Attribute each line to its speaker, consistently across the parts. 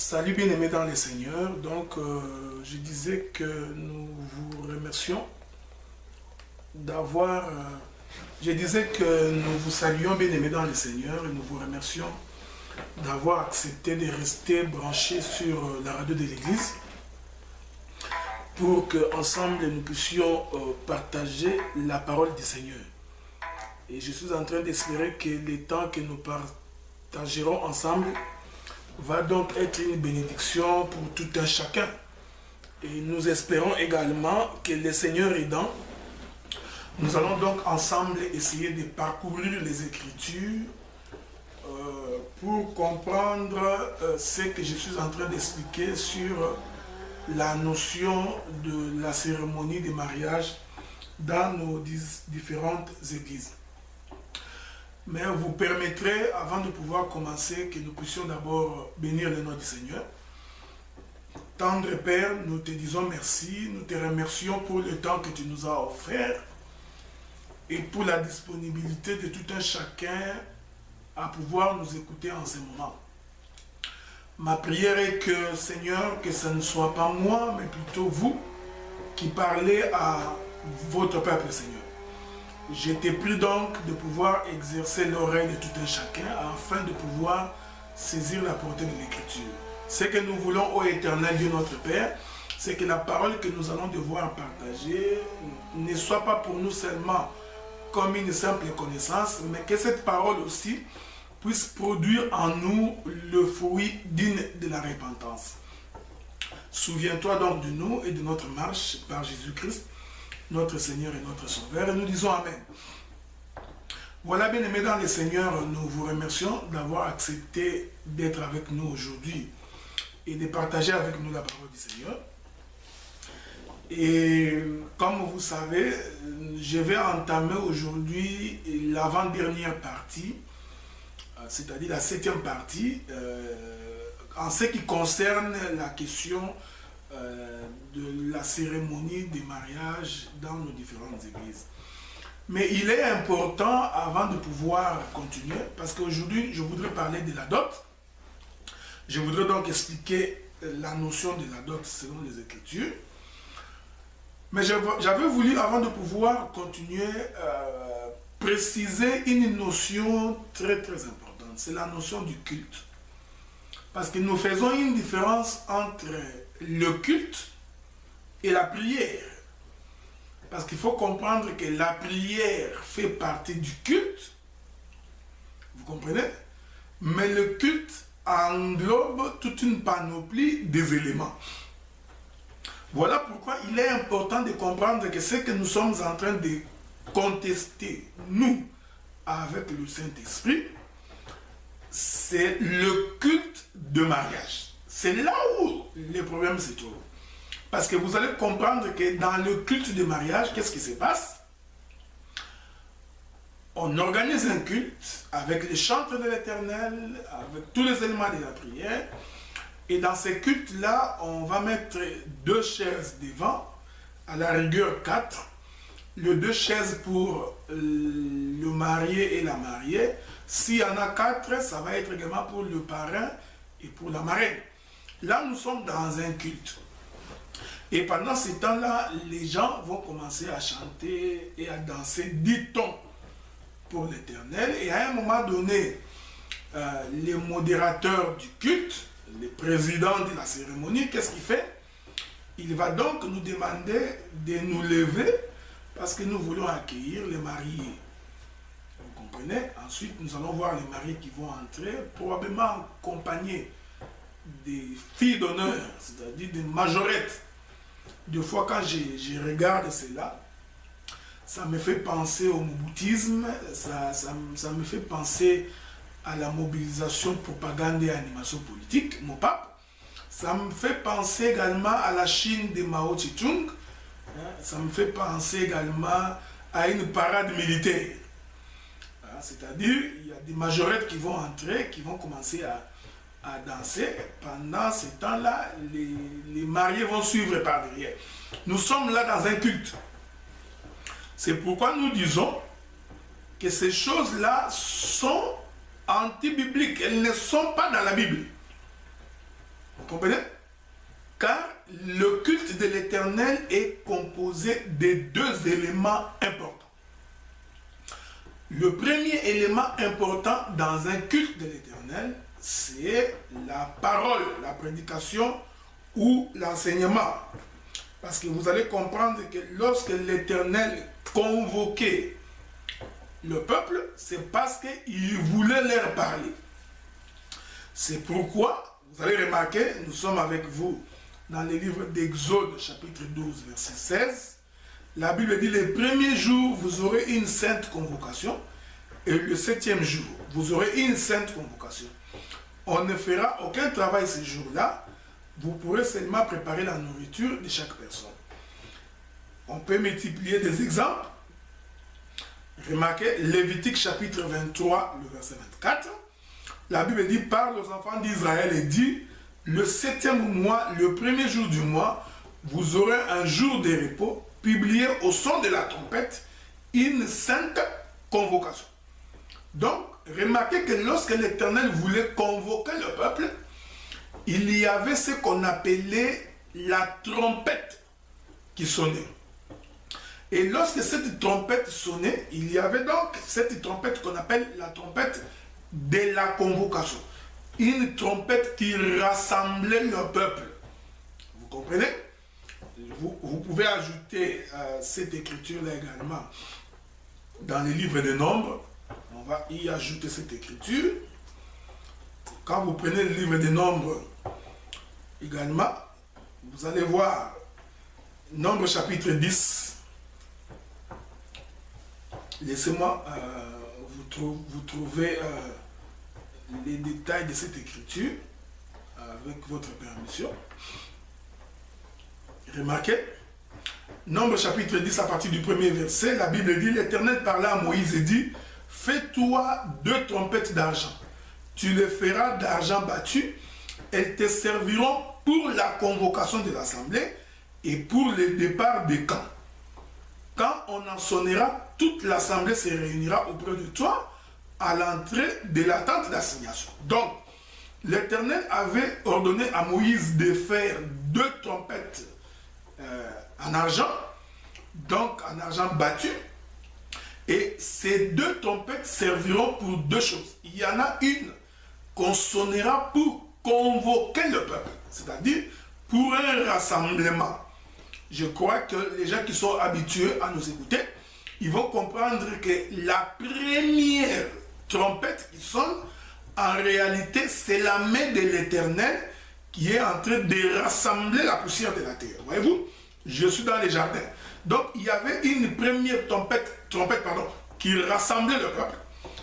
Speaker 1: Salut bien-aimés dans les Seigneurs. Donc, je disais que nous vous remercions d'avoir... je disais que nous vous saluons bien-aimés dans les Seigneurs et nous vous remercions d'avoir accepté de rester branchés sur la radio de l'Église pour qu'ensemble nous puissions partager la parole du Seigneur. Et je suis en train d'espérer que les temps que nous partagerons ensemble va donc être une bénédiction pour tout un chacun. Et nous espérons également que le Seigneur aidant, nous allons donc ensemble essayer de parcourir les Écritures pour comprendre ce que je suis en train d'expliquer sur la notion de la cérémonie de mariage dans nos différentes églises. Mais vous permettrez, avant de pouvoir commencer, que nous puissions d'abord bénir le nom du Seigneur. Tendre Père, nous te disons merci, nous te remercions pour le temps que tu nous as offert et pour la disponibilité de tout un chacun à pouvoir nous écouter en ce moment. Ma prière est que, Seigneur, que ce ne soit pas moi, mais plutôt vous qui parlez à votre peuple, Seigneur. Je t'ai pris donc de pouvoir exercer l'oreille de tout un chacun afin de pouvoir saisir la portée de l'Écriture. Ce que nous voulons, ô Éternel Dieu notre Père, c'est que la parole que nous allons devoir partager ne soit pas pour nous seulement comme une simple connaissance, mais que cette parole aussi puisse produire en nous le fruit digne de la repentance. Souviens-toi donc de nous et de notre marche par Jésus-Christ, notre Seigneur et notre Sauveur, et nous disons Amen. Voilà, bien-aimés dans les Seigneurs, nous vous remercions d'avoir accepté d'être avec nous aujourd'hui et de partager avec nous la parole du Seigneur. Et comme vous savez, je vais entamer aujourd'hui l'avant-dernière partie, c'est-à-dire la 7e partie, en ce qui concerne la question de la cérémonie des mariages dans nos différentes églises. Mais il est important, avant de pouvoir continuer, parce qu'aujourd'hui je voudrais parler de la dot. Je voudrais donc expliquer la notion de la dot selon les Écritures. Mais j'avais voulu, avant de pouvoir continuer, préciser une notion très très importante. C'est la notion du culte. Parce que nous faisons une différence entre le culte et la prière. Parce qu'il faut comprendre que la prière fait partie du culte. Vous comprenez? Mais le culte englobe toute une panoplie des éléments. Voilà pourquoi il est important de comprendre que ce que nous sommes en train de contester, nous, avec le Saint-Esprit, c'est le culte de mariage. C'est là où le problème se trouve. Parce que vous allez comprendre que dans le culte de mariage, qu'est-ce qui se passe? On organise un culte avec les chantres de l'Éternel, avec tous les éléments de la prière. Et dans ces cultes-là, on va mettre 2 chaises devant, à la rigueur 4. Les 2 chaises pour le marié et la mariée. S'il y en a 4, ça va être également pour le parrain et pour la marraine. Là, nous sommes dans un culte. Et pendant ce temps-là, les gens vont commencer à chanter et à danser 10 tons pour l'Éternel. Et à un moment donné, les modérateurs du culte, le président de la cérémonie, qu'est-ce qu'il fait? Il va donc nous demander de nous lever parce que nous voulons accueillir les mariés. Vous comprenez? Ensuite, nous allons voir les mariés qui vont entrer, probablement accompagnés des filles d'honneur, c'est-à-dire des majorettes. Des fois, quand je regarde cela, ça me fait penser au moboutisme, ça me fait penser à la mobilisation, propagande et animation politique, mon pape. Ça me fait penser également à la Chine de Mao Tse-tung. Ça me fait penser également à une parade militaire. C'est-à-dire, il y a des majorettes qui vont entrer, qui vont commencer à danser. Pendant ce temps-là, les mariés vont suivre par derrière. Nous sommes là dans un culte. C'est pourquoi nous disons que ces choses-là sont anti-bibliques. Elles ne sont pas dans la Bible. comprenez? Car le culte de l'Éternel est composé de deux éléments importants. Le premier élément important dans un culte de l'Éternel, c'est la parole, la prédication ou l'enseignement. Parce que vous allez comprendre que lorsque l'Éternel convoquait le peuple, c'est parce qu'il voulait leur parler. C'est pourquoi, vous allez remarquer, nous sommes avec vous dans les livres d'Exode, chapitre 12, verset 16. La Bible dit, les premiers jours, vous aurez une sainte convocation, et le 7e jour, vous aurez une sainte convocation. On ne fera aucun travail ces jours-là, vous pourrez seulement préparer la nourriture de chaque personne. On peut multiplier des exemples. Remarquez, Lévitique chapitre 23, le verset 24. La Bible dit, parle aux enfants d'Israël et dit, le 7e mois, le premier jour du mois, vous aurez un jour de repos, publié au son de la trompette, une sainte convocation. Donc, remarquez que lorsque l'Éternel voulait convoquer le peuple, il y avait ce qu'on appelait la trompette qui sonnait. Et lorsque cette trompette sonnait, il y avait donc cette trompette qu'on appelle la trompette de la convocation. Une trompette qui rassemblait le peuple. Vous comprenez? Vous pouvez ajouter cette écriture-là également dans les livres des Nombres. On va y ajouter cette écriture. Quand vous prenez le livre des Nombres également, vous allez voir Nombre chapitre 10. Laissez-moi vous trouver les détails de cette écriture avec votre permission. Remarquez, Nombre chapitre 10 à partir du premier verset, la Bible dit, l'Éternel parla à Moïse et dit, fais-toi 2 trompettes d'argent. Tu les feras d'argent battu. Elles te serviront pour la convocation de l'assemblée et pour le départ des camps. Quand on en sonnera, toute l'assemblée se réunira auprès de toi à l'entrée de la tente d'assignation. Donc, l'Éternel avait ordonné à Moïse de faire 2 trompettes en argent, donc en argent battu. Et ces 2 trompettes serviront pour 2 choses. Il y en a une qu'on sonnera pour convoquer le peuple, c'est-à-dire pour un rassemblement. Je crois que les gens qui sont habitués à nous écouter, ils vont comprendre que la première trompette qui sonne, en réalité, c'est la main de l'Éternel qui est en train de rassembler la poussière de la terre. Voyez-vous, je suis dans les jardins. Donc, il y avait une première trompette qui rassemblait le peuple.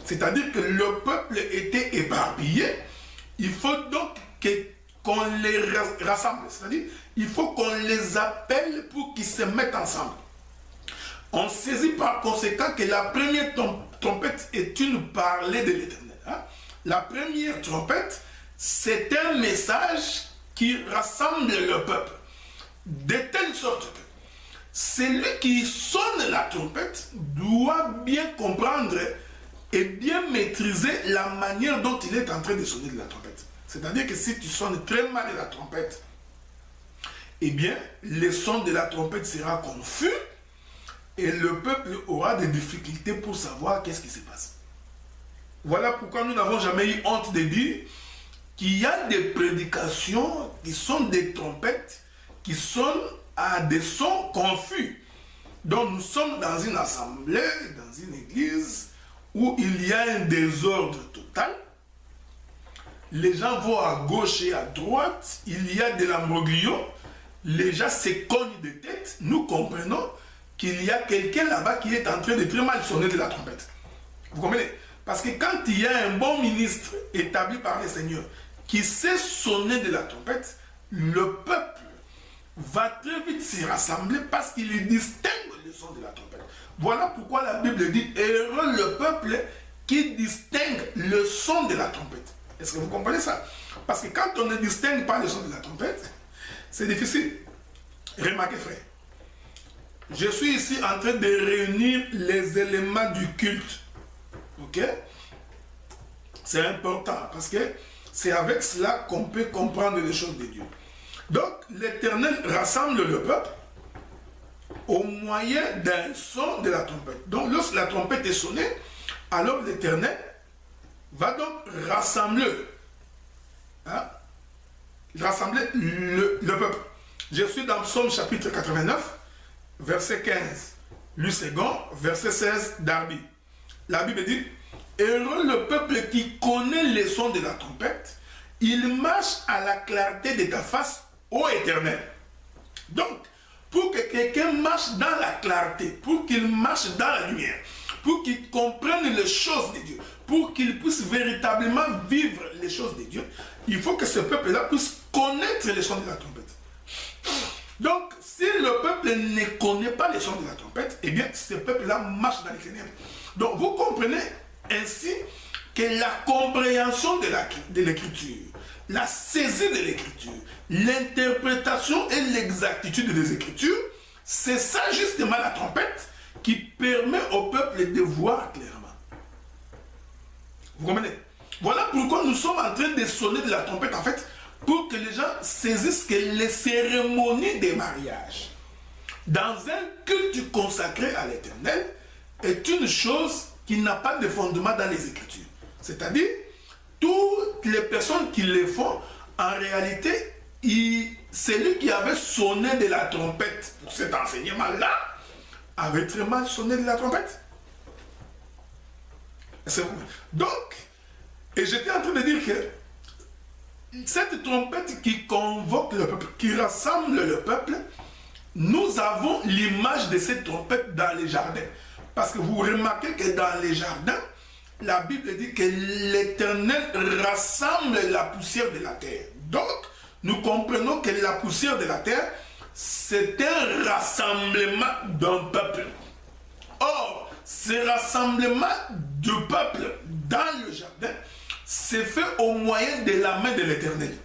Speaker 1: C'est-à-dire que le peuple était éparpillé. Il faut donc qu'on les rassemble. C'est-à-dire il faut qu'on les appelle pour qu'ils se mettent ensemble. On saisit par conséquent que la première trompette est une parlée de l'Éternel. Hein? La première trompette, c'est un message qui rassemble le peuple. De telle sorte que celui qui sonne la trompette doit bien comprendre et bien maîtriser la manière dont il est en train de sonner de la trompette. C'est-à-dire que si tu sonnes très mal la trompette, eh bien, le son de la trompette sera confus et le peuple aura des difficultés pour savoir qu'est-ce qui se passe. Voilà pourquoi nous n'avons jamais eu honte de dire qu'il y a des prédications qui sont des trompettes qui sonnent à des sons confus. Donc nous sommes dans une assemblée, dans une église où il y a un désordre total. Les gens vont à gauche et à droite, il y a de l'imbroglio, les gens se cognent des têtes. Nous comprenons qu'il y a quelqu'un là-bas qui est en train de très mal sonner de la trompette. Vous comprenez? Parce que quand il y a un bon ministre établi par le Seigneur qui sait sonner de la trompette, le peuple va très vite s'y rassembler parce qu'il distingue le son de la trompette. Voilà pourquoi la Bible dit, heureux le peuple qui distingue le son de la trompette. Est-ce que vous comprenez ça? Parce que quand on ne distingue pas le son de la trompette, c'est difficile. Remarquez, frère, je suis ici en train de réunir les éléments du culte. Ok? C'est important parce que C'est avec cela qu'on peut comprendre les choses de Dieu. Donc, l'Éternel rassemble le peuple au moyen d'un son de la trompette. Donc, lorsque la trompette est sonnée, alors l'Éternel va donc rassembler, le peuple. Je suis dans Psaume chapitre 89, verset 15. Lu second, verset 16 d'Arbi. La Bible dit, heureux le peuple qui connaît les sons de la trompette, il marche à la clarté de ta face, ô Éternel. Donc, pour que quelqu'un marche dans la clarté, pour qu'il marche dans la lumière, pour qu'il comprenne les choses de Dieu, pour qu'il puisse véritablement vivre les choses de Dieu, il faut que ce peuple-là puisse connaître les sons de la trompette. Donc, si le peuple ne connaît pas les sons de la trompette, eh bien, ce peuple-là marche dans les ténèbres. Donc, vous comprenez ainsi que la compréhension de l'écriture, la saisie de l'écriture, l'interprétation et l'exactitude des écritures, c'est ça justement la trompette qui permet au peuple de voir clairement. Vous comprenez? Voilà pourquoi nous sommes en train de sonner de la trompette, en fait, pour que les gens saisissent que les cérémonies des mariages, dans un culte consacré à l'Éternel, est une chose qui n'a pas de fondement dans les Écritures. C'est-à-dire, toutes les personnes qui le font, en réalité, celui qui avait sonné de la trompette pour cet enseignement-là, avait très mal sonné de la trompette. Donc, et j'étais en train de dire que cette trompette qui convoque le peuple, qui rassemble le peuple, nous avons l'image de cette trompette dans les jardins. Parce que vous remarquez que dans les jardins, la Bible dit que l'Éternel rassemble la poussière de la terre. Donc, nous comprenons que la poussière de la terre, c'est un rassemblement d'un peuple. Or, ce rassemblement du peuple dans le jardin, c'est fait au moyen de la main de l'Éternel.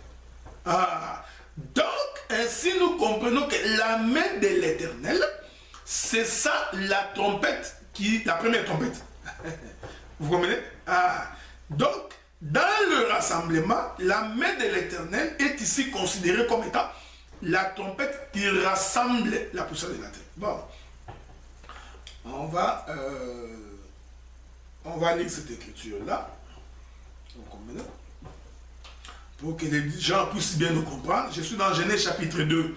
Speaker 1: Donc, ainsi nous comprenons que la main de l'Éternel, c'est ça la trompette, la première trompette. Vous comprenez? Donc, dans le rassemblement, la main de l'Éternel est ici considérée comme étant la trompette qui rassemble la poussière de la terre. Bon, on va lire cette écriture-là. Pour que les gens puissent bien nous comprendre. Je suis dans Genèse chapitre 2,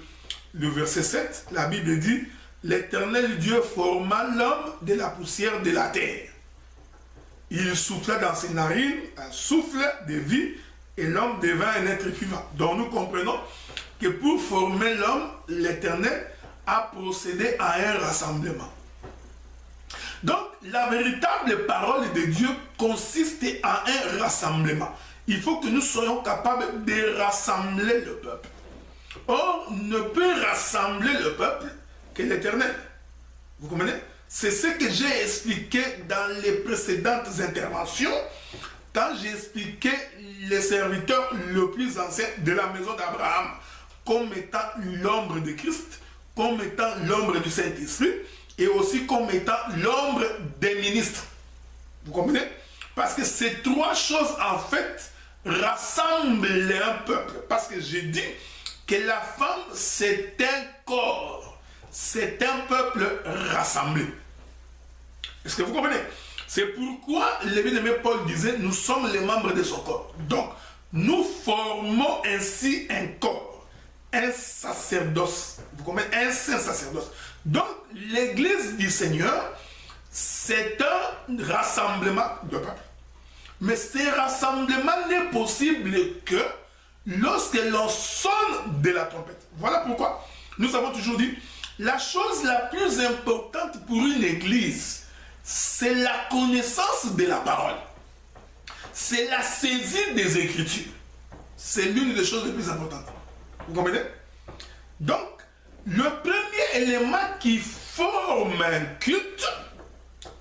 Speaker 1: le verset 7. La Bible dit, l'Éternel Dieu forma l'homme de la poussière de la terre. Il souffla dans ses narines un souffle de vie et l'homme devint un être vivant. Donc nous comprenons que pour former l'homme, l'Éternel a procédé à un rassemblement. Donc la véritable parole de Dieu consiste en un rassemblement. Il faut que nous soyons capables de rassembler le peuple. Or, ne peut rassembler le peuple que l'Éternel. Vous comprenez? C'est ce que j'ai expliqué dans les précédentes interventions, quand j'ai expliqué les serviteurs le plus anciens de la maison d'Abraham comme étant l'ombre de Christ, comme étant l'ombre du Saint-Esprit, et aussi comme étant l'ombre des ministres. Vous comprenez? Parce que ces trois choses, en fait, rassemblent un peuple. Parce que j'ai dit que la femme, c'est un corps. C'est un peuple rassemblé. Est-ce que vous comprenez? C'est pourquoi le bien-aimé Paul disait, nous sommes les membres de son corps. Donc, nous formons ainsi un corps, un sacerdoce. Vous comprenez? Un saint sacerdoce. Donc, l'église du Seigneur, c'est un rassemblement de peuple. Mais ce rassemblement n'est possible que lorsque l'on sonne de la trompette. Voilà pourquoi nous avons toujours dit, la chose la plus importante pour une église, c'est la connaissance de la parole. C'est la saisie des Écritures. C'est l'une des choses les plus importantes. Vous comprenez? Donc, le premier élément qui forme un culte,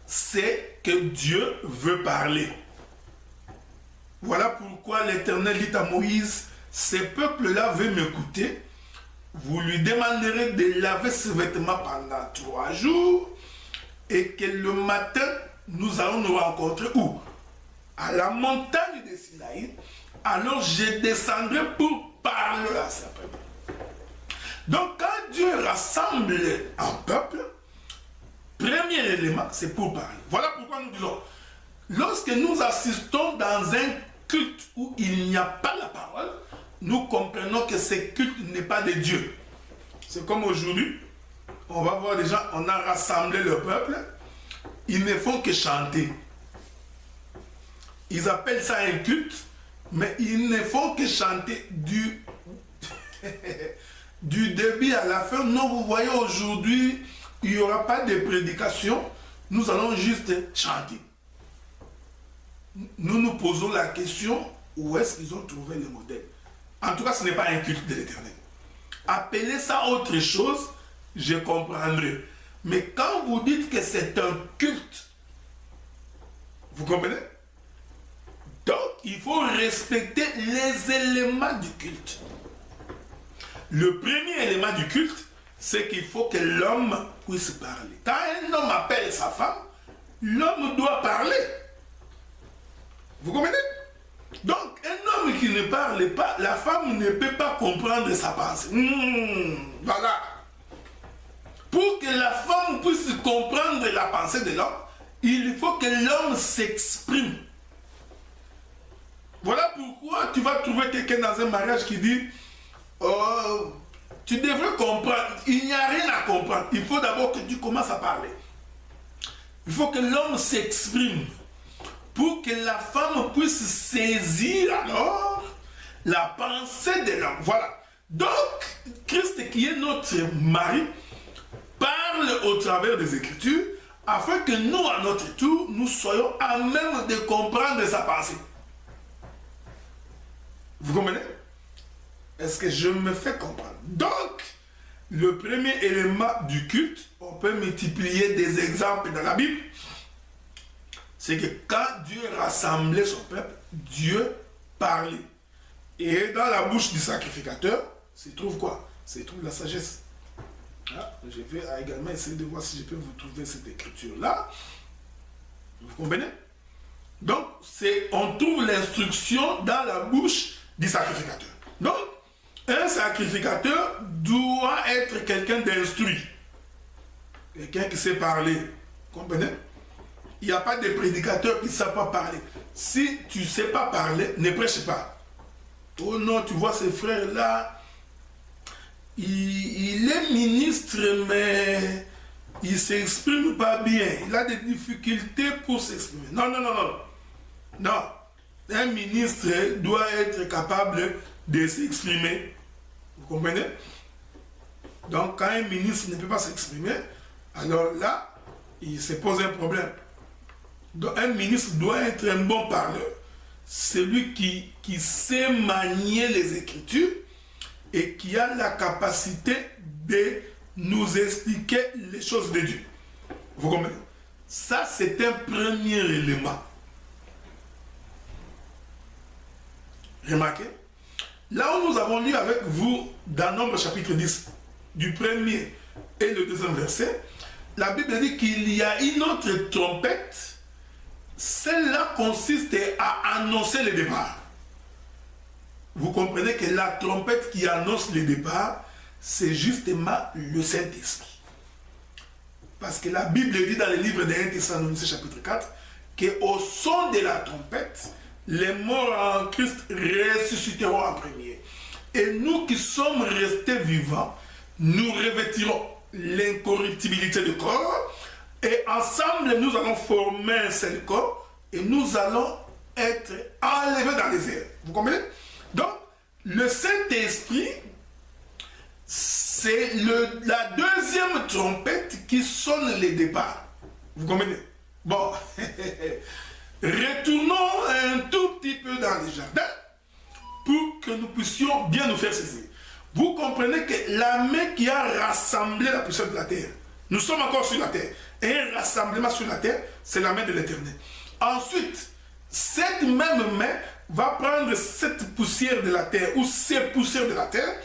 Speaker 1: c'est que Dieu veut parler. Voilà pourquoi l'Éternel dit à Moïse, ces peuples-là veulent m'écouter. Vous lui demanderez de laver ses vêtements pendant 3 jours et que le matin, nous allons nous rencontrer où? À la montagne de Sinaï, alors je descendrai pour parler à ce peuple. Donc quand Dieu rassemble un peuple, premier élément, c'est pour parler. Voilà pourquoi nous disons, lorsque nous assistons dans un culte où il n'y a pas la parole, nous comprenons que ce culte n'est pas de Dieu. C'est comme aujourd'hui, on va voir des gens, on a rassemblé le peuple, ils ne font que chanter. Ils appellent ça un culte, mais ils ne font que chanter du début à la fin. Non, vous voyez, aujourd'hui, il n'y aura pas de prédication, nous allons juste chanter. Nous nous posons la question, où est-ce qu'ils ont trouvé le modèle? En tout cas, ce n'est pas un culte de l'Éternel. Appelez ça autre chose, je comprendrai. Mais quand vous dites que c'est un culte, vous comprenez? Donc, il faut respecter les éléments du culte. Le premier élément du culte, c'est qu'il faut que l'homme puisse parler. Quand un homme appelle sa femme, l'homme doit parler. Vous comprenez? Donc, un homme qui ne parle pas, la femme ne peut pas comprendre sa pensée. Voilà. Pour que la femme puisse comprendre la pensée de l'homme, il faut que l'homme s'exprime. Voilà pourquoi tu vas trouver quelqu'un dans un mariage qui dit oh, tu devrais comprendre. Il n'y a rien à comprendre. Il faut d'abord que tu commences à parler. Il faut que l'homme s'exprime pour que la femme puisse saisir alors la pensée de l'homme. Voilà. Donc, Christ qui est notre mari parle au travers des Écritures afin que nous, à notre tour, nous soyons à même de comprendre sa pensée. Vous comprenez? Est-ce que je me fais comprendre? Donc, le premier élément du culte, on peut multiplier des exemples dans la Bible, c'est que quand Dieu rassemblait son peuple, Dieu parlait. Et dans la bouche du sacrificateur, se trouve quoi? Se trouve la sagesse. Ah, je vais également essayer de voir si je peux vous trouver cette écriture-là. Vous comprenez? Donc, on trouve l'instruction dans la bouche du sacrificateur. Donc, un sacrificateur doit être quelqu'un d'instruit. Quelqu'un qui sait parler. Vous comprenez? Il n'y a pas de prédicateur qui ne sait pas parler. Si tu ne sais pas parler, ne prêche pas. Oh non, tu vois ces frères-là, il est ministre, mais il ne s'exprime pas bien. Il a des difficultés pour s'exprimer. Non, non, non, non. Non. Un ministre doit être capable de s'exprimer. Vous comprenez? Donc, quand un ministre ne peut pas s'exprimer, alors là, il se pose un problème. Donc, un ministre doit être un bon parleur. Celui qui sait manier les Écritures et qui a la capacité de nous expliquer les choses de Dieu. Vous comprenez? Ça, c'est un premier élément. Remarquez, là où nous avons lu avec vous dans Nombre chapitre 10, du premier et le deuxième verset, la Bible dit qu'il y a une autre trompette. Celle-là consiste à annoncer le départ. Vous comprenez que la trompette qui annonce le départ, c'est justement le Saint-Esprit. Parce que la Bible dit dans le livre de 1 Thessaloniciens chapitre 4 qu'au son de la trompette, les morts en Christ ressusciteront en premier. Et nous qui sommes restés vivants, nous revêtirons l'incorruptibilité du corps et ensemble nous allons former un seul corps et nous allons être enlevés dans les airs. Vous comprenez? Donc, le Saint-Esprit, c'est la deuxième trompette qui sonne le départ. Vous comprenez? Bon, retournons un tout petit peu dans les jardins pour que nous puissions bien nous faire saisir. Vous comprenez que la main qui a rassemblé la poussière de la terre, nous sommes encore sur la terre, et un rassemblement sur la terre, c'est la main de l'Éternel. Ensuite, cette même main va prendre cette poussière de la terre, ou ces poussières de la terre,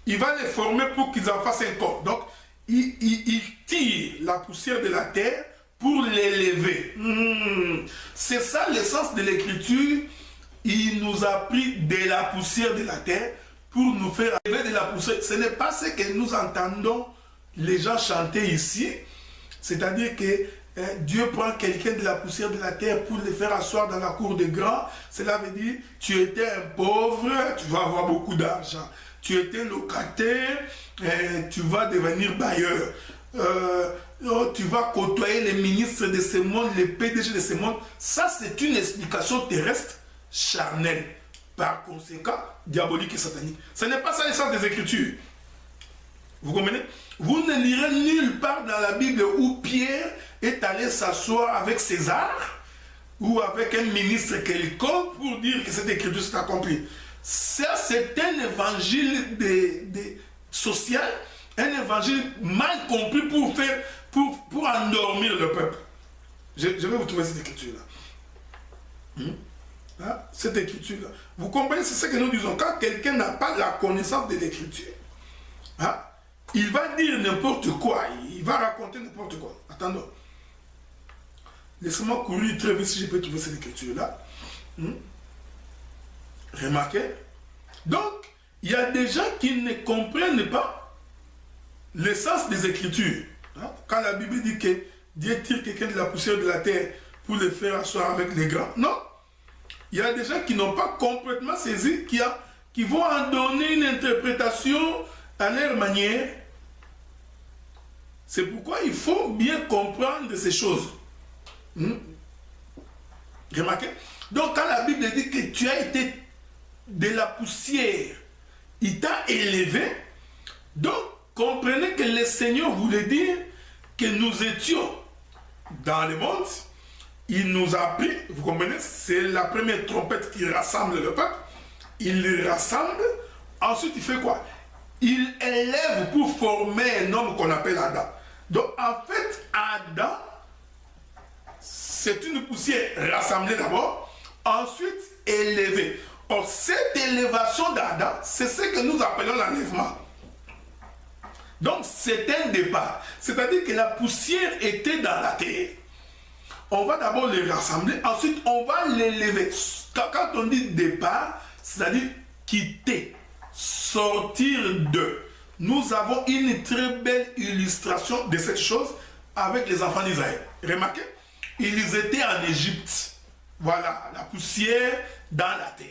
Speaker 1: il va les former pour qu'ils en fassent un corps. Donc, il tire la poussière de la terre pour l'élever. C'est ça l'essence de l'écriture. il nous a pris de la poussière de la terre pour nous faire arriver de la poussière. Ce n'est pas ce que nous entendons les gens chanter ici. C'est-à-dire que Dieu prend quelqu'un de la poussière de la terre pour le faire asseoir dans la cour des grands. Cela veut dire, tu étais un pauvre, tu vas avoir beaucoup d'argent. Tu étais locataire, tu vas devenir bailleur. Tu vas côtoyer les ministres de ce monde, les PDG de ce monde. Ça, c'est une explication terrestre charnelle. Par conséquent, diabolique et satanique. Ce n'est pas ça l'essence des Écritures. Vous comprenez? Vous ne lirez nulle part dans la Bible où Pierre est allé s'asseoir avec César ou avec un ministre quelconque pour dire que cette écriture s'est accomplie. Ça, c'est un évangile social, un évangile mal compris pour endormir le peuple. Je vais vous trouver cette écriture-là. Cette écriture-là. Vous comprenez, c'est ce que nous disons. Quand quelqu'un n'a pas la connaissance de l'écriture, il va dire n'importe quoi, il va raconter n'importe quoi. Attendons. Laissez-moi courir très vite si je peux trouver cette écriture-là. Remarquez. Donc, il y a des gens qui ne comprennent pas l'essence des Écritures. Quand la Bible dit que Dieu tire quelqu'un de la poussière de la terre pour le faire asseoir avec les grands. Non. Il y a des gens qui n'ont pas complètement saisi, qui vont en donner une interprétation à leur manière. C'est pourquoi il faut bien comprendre ces choses. Remarquez. Donc quand la Bible dit que tu as été de la poussière, il t'a élevé, donc comprenez que le Seigneur voulait dire que nous étions dans le monde, il nous a pris, vous comprenez, c'est la première trompette qui rassemble le peuple, il le rassemble, ensuite il fait quoi? Il élève pour former un homme qu'on appelle Adam. Donc en fait, Adam, c'est une poussière rassemblée d'abord, ensuite élevée. Or, cette élévation d'Adam, c'est ce que nous appelons l'enlèvement. Donc, c'est un départ. C'est-à-dire que la poussière était dans la terre. On va d'abord les rassembler, ensuite on va l'élever. Quand on dit départ, c'est-à-dire quitter, sortir de. Nous avons une très belle illustration de cette chose avec les enfants d'Israël. Remarquez, ils étaient en Égypte. Voilà, la poussière dans la terre.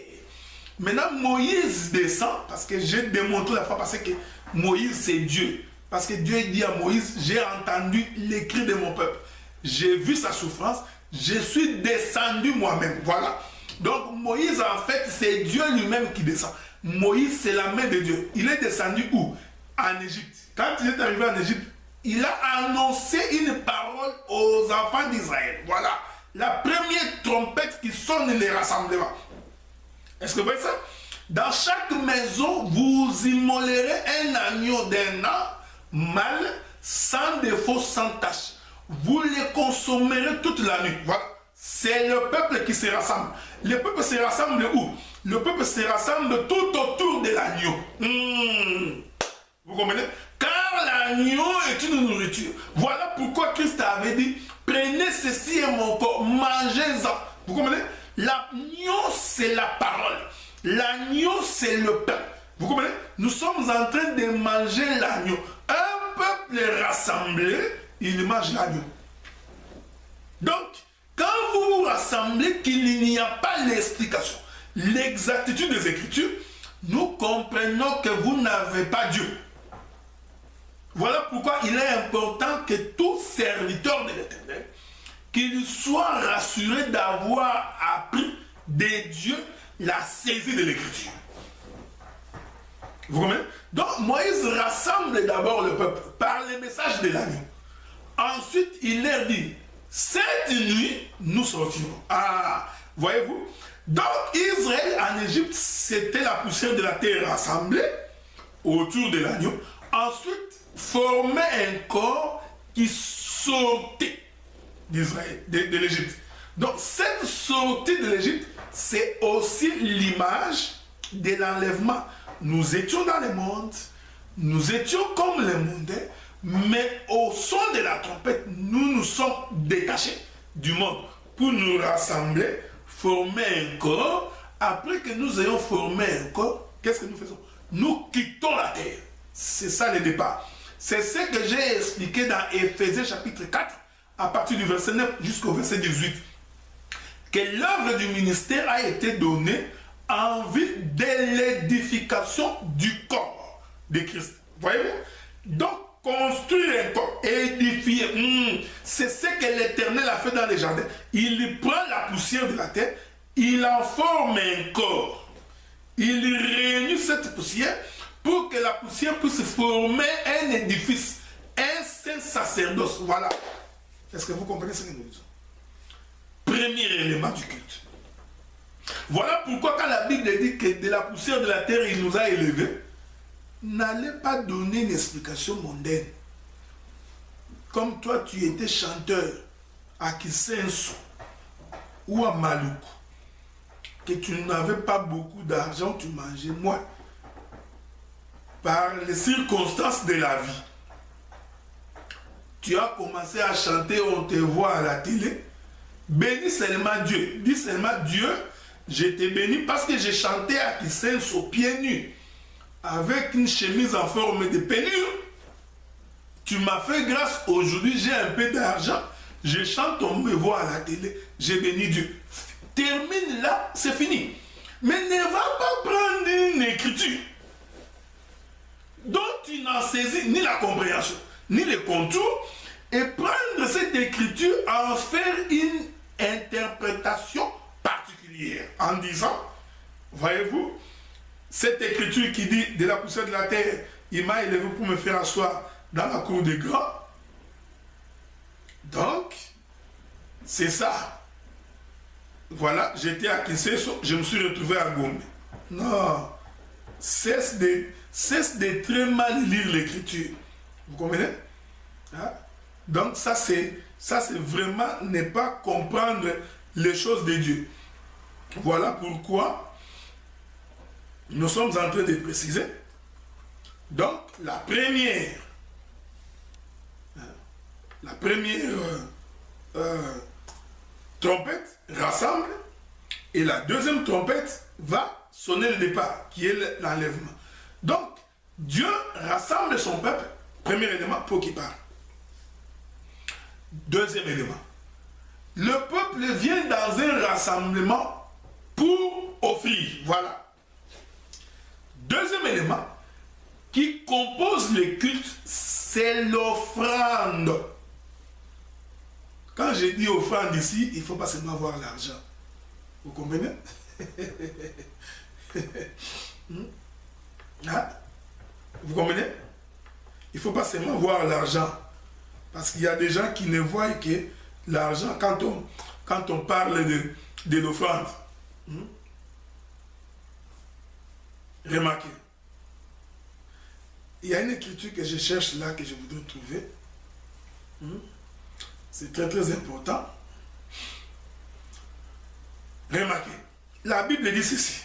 Speaker 1: Maintenant, Moïse descend, parce que j'ai démontré la fois passée que Moïse c'est Dieu. Parce que Dieu dit à Moïse, j'ai entendu les cris de mon peuple. J'ai vu sa souffrance, je suis descendu moi-même. Voilà. Donc Moïse, en fait, c'est Dieu lui-même qui descend. Moïse, c'est la main de Dieu. Il est descendu où? En Égypte. Quand il est arrivé en Égypte, il a annoncé une parole aux enfants d'Israël. Voilà. La première trompette qui sonne les rassemblements. Est-ce que vous voyez ça? Dans chaque maison, vous immolerez un agneau d'un an mâle, sans défaut, sans tache. Vous les consommerez toute la nuit. Voilà. C'est le peuple qui se rassemble. Le peuple se rassemble où? Le peuple se rassemble tout autour de l'agneau. Vous comprenez? Car l'agneau est une nourriture. Voilà pourquoi Christ avait dit, prenez ceci et mon corps, mangez-en. Vous comprenez? L'agneau, c'est la parole. L'agneau, c'est le pain. Vous comprenez? Nous sommes en train de manger l'agneau. Un peuple rassemblé, il mange l'agneau. Donc, quand vous vous rassemblez, qu'il n'y a pas l'explication, l'exactitude des Écritures, nous comprenons que vous n'avez pas Dieu. Voilà pourquoi il est important que tout serviteur de l'Éternel, qu'il soit rassuré d'avoir appris de Dieu la saisie de l'Écriture. Vous comprenez? Donc Moïse rassemble d'abord le peuple par le message de l'agneau. Ensuite, il leur dit, cette nuit, nous sortirons. Ah, voyez-vous? Donc Israël en Égypte, c'était la poussière de la terre rassemblée autour de l'agneau. Ensuite, formait un corps qui sortait d'Israël, de l'Égypte. Donc cette sortie de l'Égypte, c'est aussi l'image de l'enlèvement. Nous étions dans le monde, nous étions comme les mondains, mais au son de la trompette, nous nous sommes détachés du monde pour nous rassembler, former un corps après que nous ayons formé un corps, qu'est-ce que nous faisons? Nous quittons la terre. C'est ça le départ. C'est ce que j'ai expliqué dans Éphésiens chapitre 4, à partir du verset 9 jusqu'au verset 18. Que l'œuvre du ministère a été donnée en vue de l'édification du corps de Christ. Voyez-vous? Donc, construire un corps, édifier, c'est ce que l'Éternel a fait dans les jardins. Il prend la poussière de la terre, il en forme un corps. Il réunit cette poussière pour que la poussière puisse former un édifice, un saint sacerdoce. Voilà. Est-ce que vous comprenez ce que nous disons? Premier élément du culte. Voilà pourquoi quand la Bible dit que de la poussière de la terre il nous a élevés, n'allez pas donner une explication mondaine. Comme toi tu étais chanteur à Kisenso ou à Maluku, que tu n'avais pas beaucoup d'argent, tu mangeais moins. Par les circonstances de la vie, tu as commencé à chanter, on te voit à la télé. Bénis seulement Dieu. Dis seulement Dieu, je t'ai béni parce que j'ai chanté à Kisenso pieds nus, avec une chemise en forme de pelure. Tu m'as fait grâce, aujourd'hui j'ai un peu d'argent, je chante, on me voit à la télé, j'ai béni Dieu. Termine là, c'est fini. Mais ne va pas prendre une écriture dont tu n'en saisis ni la compréhension, ni les contours, et prendre cette écriture en faire une interprétation particulière, en disant, voyez-vous, cette écriture qui dit de la poussière de la terre, il m'a élevé pour me faire asseoir dans la cour des grands. Donc, c'est ça. Voilà, j'étais à Kisenso, je me suis retrouvé à Gombe. Non, cesse de très mal lire l'écriture. Vous comprenez? Hein? Donc ça c'est vraiment ne pas comprendre les choses de Dieu. Voilà pourquoi nous sommes en train de préciser. Donc la première trompette rassemble et la deuxième trompette va sonner le départ, qui est l'enlèvement. Donc, Dieu rassemble son peuple, premier élément, pour qu'il parle. Deuxième élément, le peuple vient dans un rassemblement pour offrir. Voilà. Deuxième élément, qui compose le culte, c'est l'offrande. Quand je dis offrande ici, il ne faut pas seulement avoir l'argent. Vous comprenez? Hein? Vous comprenez? Il ne faut pas seulement voir l'argent. Parce qu'il y a des gens qui ne voient que l'argent quand on parle de l'offrande. Remarquez. Il y a une écriture que je cherche là, que je voudrais trouver. C'est très très important. Remarquez. La Bible dit ceci.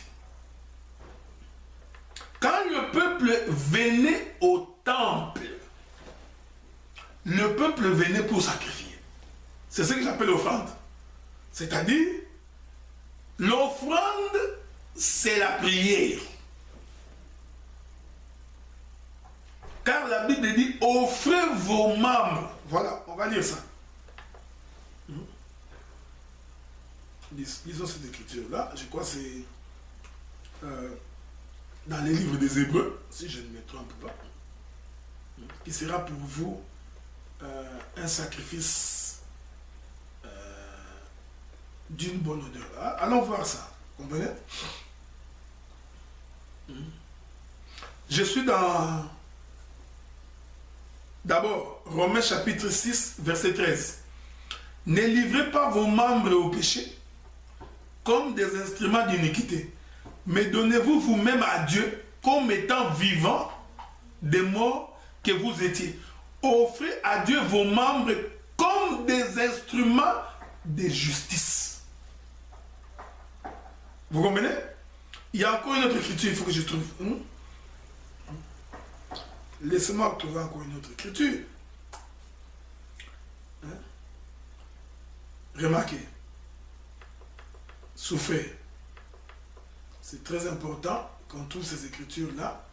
Speaker 1: Quand le peuple venait au temple, le peuple venait pour sacrifier. C'est ce que j'appelle l'offrande. C'est-à-dire, l'offrande, c'est la prière. Car la Bible dit, offrez vos membres. Voilà, on va lire ça. Lisons cette écriture-là. Je crois que c'est dans les livres des Hébreux, si je ne me trompe pas, qui sera pour vous un sacrifice d'une bonne odeur. Allons voir ça. Vous comprenez? Je suis dans... D'abord, Romains chapitre 6, verset 13. Ne livrez pas vos membres au péché comme des instruments d'iniquité, mais donnez-vous vous-même à Dieu comme étant vivants des morts que vous étiez. Offrez à Dieu vos membres comme des instruments de justice. Vous comprenez? Il y a encore une autre écriture, il faut que je trouve. Laissez-moi trouver encore une autre écriture. Remarquez. Souffrez. C'est très important qu'on trouve ces écritures-là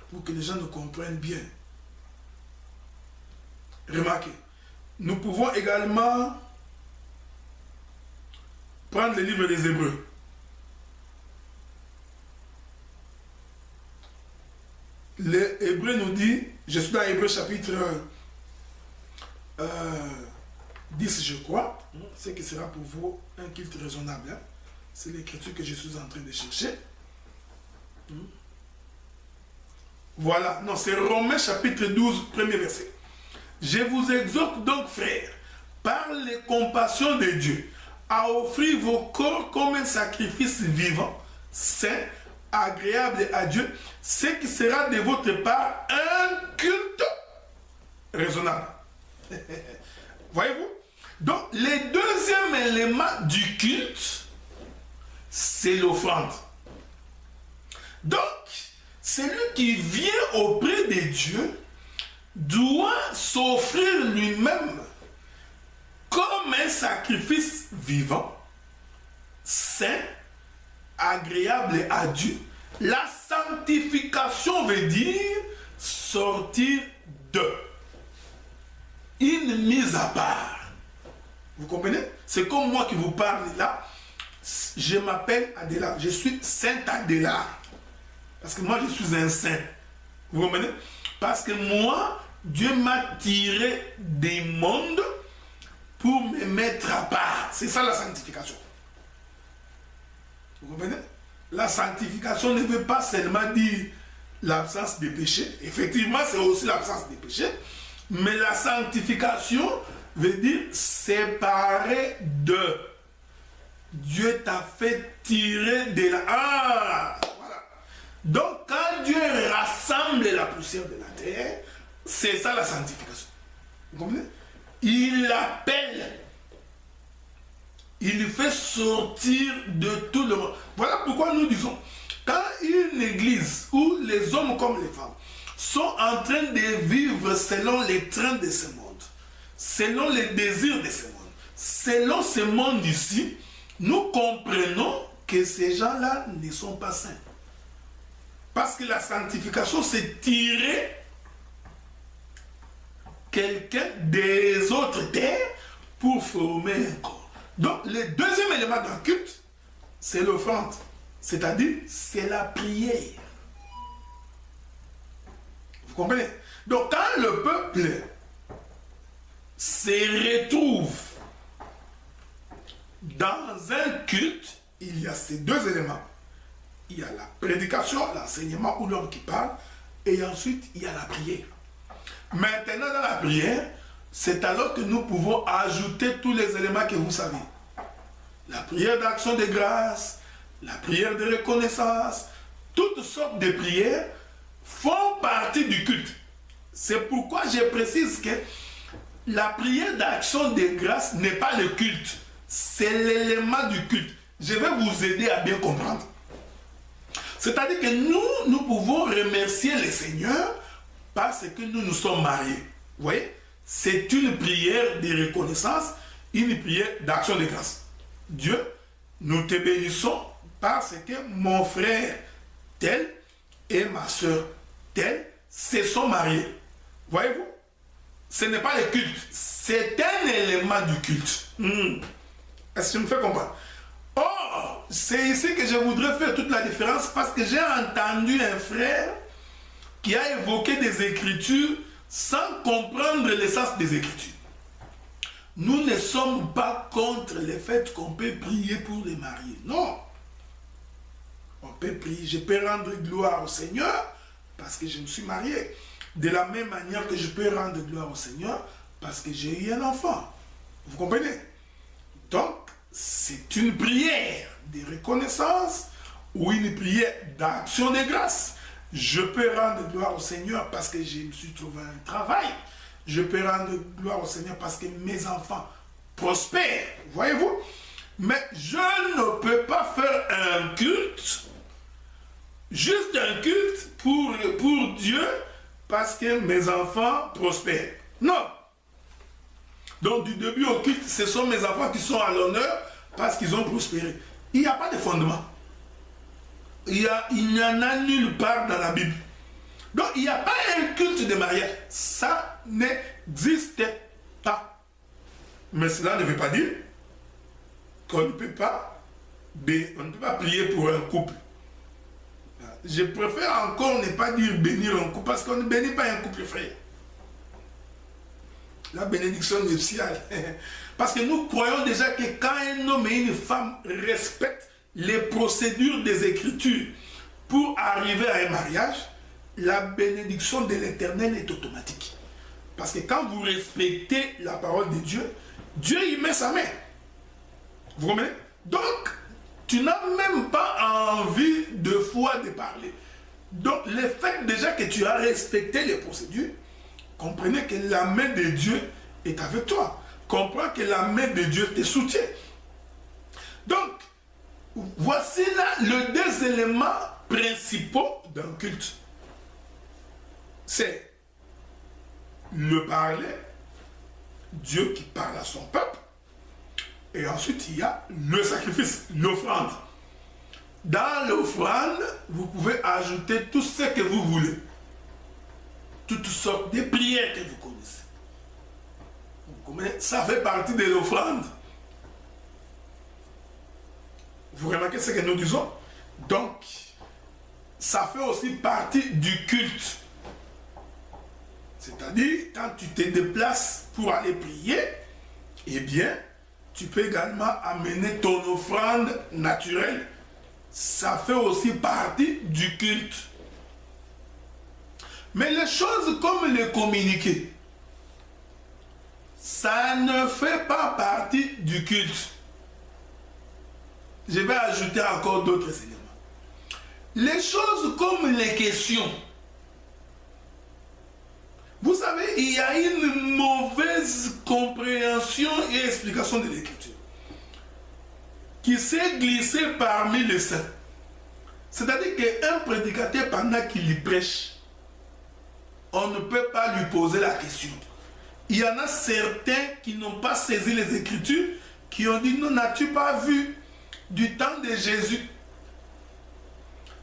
Speaker 1: pour que les gens nous comprennent bien. Remarquez, nous pouvons également prendre le livre des Hébreux. Les Hébreux nous dit, je suis dans Hébreux chapitre 10, je crois, ce qui sera pour vous un culte raisonnable. Hein? C'est l'écriture que je suis en train de chercher. Voilà, non, c'est Romains chapitre 12, premier verset. Je vous exhorte donc, frères, par les compassions de Dieu, à offrir vos corps comme un sacrifice vivant, saint, agréable à Dieu, ce qui sera de votre part un culte raisonnable. Voyez-vous? Donc, le deuxième élément du culte, c'est l'offrande. Donc, celui qui vient auprès de Dieu doit s'offrir lui-même comme un sacrifice vivant, saint, agréable à Dieu. La sanctification veut dire sortir de, une mise à part. Vous comprenez? C'est comme moi qui vous parle là. Je m'appelle Adela. Je suis Saint Adela. Parce que moi, je suis un saint. Vous comprenez? Parce que moi, Dieu m'a tiré des mondes pour me mettre à part. C'est ça la sanctification. Vous comprenez? La sanctification ne veut pas seulement dire l'absence des péchés. Effectivement, c'est aussi l'absence des péchés. Mais la sanctification veut dire séparer de. Dieu t'a fait tirer de la... Ah, voilà. Donc, quand Dieu rassemble la poussière de la terre, c'est ça la sanctification. Vous comprenez? Il l'appelle. Il fait sortir de tout le monde. Voilà pourquoi nous disons, quand une église où les hommes comme les femmes sont en train de vivre selon les trains de ce monde, selon les désirs de ce monde, selon ce monde ici, nous comprenons que ces gens-là ne sont pas saints. Parce que la sanctification, c'est tirer quelqu'un des autres terres pour former un corps. Donc, le deuxième élément d'un culte, c'est l'offrande. C'est-à-dire, c'est la prière. Vous comprenez? Donc, quand le peuple se retrouve dans un culte, il y a ces deux éléments. Il y a la prédication, l'enseignement ou l'homme qui parle, et ensuite il y a la prière. Maintenant, dans la prière, c'est alors que nous pouvons ajouter tous les éléments que vous savez. La prière d'action de grâce, la prière de reconnaissance, toutes sortes de prières font partie du culte. C'est pourquoi je précise que la prière d'action de grâce n'est pas le culte. C'est l'élément du culte. Je vais vous aider à bien comprendre. C'est-à-dire que nous pouvons remercier le Seigneur parce que nous nous sommes mariés. Vous voyez? C'est une prière de reconnaissance, une prière d'action de grâce. Dieu, nous te bénissons parce que mon frère tel et ma soeur telle se sont mariés. Voyez-vous? Ce n'est pas le culte, c'est un élément du culte. Est-ce que tu me fais comprendre? Or, c'est ici que je voudrais faire toute la différence parce que j'ai entendu un frère qui a évoqué des écritures sans comprendre l'essence des écritures. Nous ne sommes pas contre le fait qu'on peut prier pour les mariés. Non. On peut prier, je peux rendre gloire au Seigneur parce que je me suis marié. De la même manière que je peux rendre gloire au Seigneur parce que j'ai eu un enfant. Vous comprenez? Donc, c'est une prière de reconnaissance ou une prière d'action de grâce. Je peux rendre gloire au Seigneur parce que je me suis trouvé un travail. Je peux rendre gloire au Seigneur parce que mes enfants prospèrent. Voyez-vous? Mais je ne peux pas faire un culte, juste un culte pour Dieu parce que mes enfants prospèrent. Non. Donc du début au culte, ce sont mes enfants qui sont à l'honneur parce qu'ils ont prospéré. Il n'y a pas de fondement. Il n'y en a nulle part dans la Bible. Donc, il n'y a pas un culte de mariage. Ça n'existe pas. Mais cela ne veut pas dire qu'on ne peut pas prier pour un couple. Je préfère encore ne pas dire bénir un couple, parce qu'on ne bénit pas un couple, frère. La bénédiction nuptiale. Parce que nous croyons déjà que quand un homme et une femme respectent les procédures des Écritures pour arriver à un mariage, la bénédiction de l'Éternel est automatique. Parce que quand vous respectez la parole de Dieu, Dieu y met sa main. Vous comprenez? Donc, tu n'as même pas envie de foi de parler. Donc, le fait déjà que tu as respecté les procédures, comprenez que la main de Dieu est avec toi. Comprends que la main de Dieu te soutient. Donc, voici là les deux éléments principaux d'un culte. C'est le parler, Dieu qui parle à son peuple, et ensuite il y a le sacrifice, l'offrande. Dans l'offrande, vous pouvez ajouter tout ce que vous voulez. Toutes sortes de prières que vous connaissez. Ça fait partie de l'offrande. Vous remarquez ce que nous disons? Donc, ça fait aussi partie du culte. C'est-à-dire, quand tu te déplaces pour aller prier, eh bien, tu peux également amener ton offrande naturelle. Ça fait aussi partie du culte. Mais les choses comme les communiquer, ça ne fait pas partie du culte. Je vais ajouter encore d'autres éléments. Les choses comme les questions. Vous savez, il y a une mauvaise compréhension et explication de l'Écriture qui s'est glissée parmi les saints. C'est-à-dire qu'un prédicateur, pendant qu'il y prêche, on ne peut pas lui poser la question. Il y en a certains qui n'ont pas saisi les Écritures, qui ont dit, non, n'as-tu pas vu du temps de Jésus?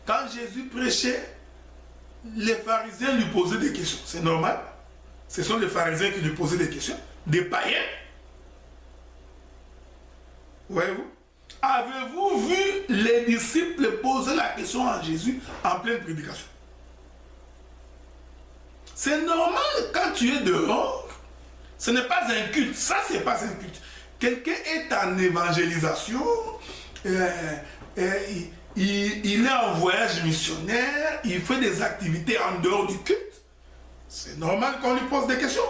Speaker 1: Quand Jésus prêchait, les pharisiens lui posaient des questions. C'est normal. Ce sont les pharisiens qui lui posaient des questions. Des païens. Voyez-vous? Avez-vous vu les disciples poser la question à Jésus en pleine prédication? C'est normal quand tu es dehors. Ce n'est pas un culte. Ça, ce n'est pas un culte. Quelqu'un est en évangélisation. Il est en voyage missionnaire. Il fait des activités en dehors du culte. C'est normal qu'on lui pose des questions.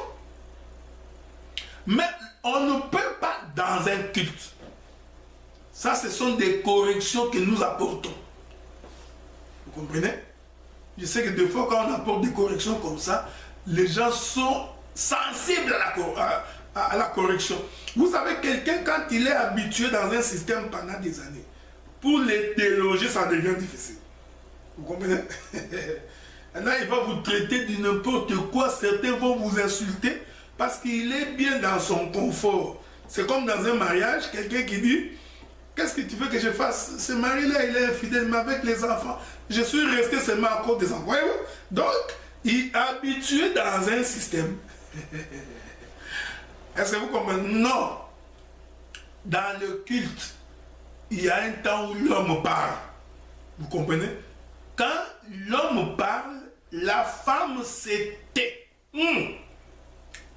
Speaker 1: Mais on ne peut pas dans un culte. Ça, ce sont des corrections que nous apportons. Vous comprenez? Je sais que des fois, quand on apporte des corrections comme ça, les gens sont sensibles à la correction. Vous savez, quelqu'un, quand il est habitué dans un système pendant des années, pour les déloger, ça devient difficile. Vous comprenez? Là, il va vous traiter de n'importe quoi. Certains vont vous insulter parce qu'il est bien dans son confort. C'est comme dans un mariage, quelqu'un qui dit, qu'est-ce que tu veux que je fasse? Ce mari-là, il est infidèle, mais avec les enfants, je suis resté seulement à cause des enfants. Donc, il est habitué dans un système. Est-ce que vous comprenez? Non. Dans le culte, il y a un temps où l'homme parle. Vous comprenez? Quand l'homme parle, la femme se tait.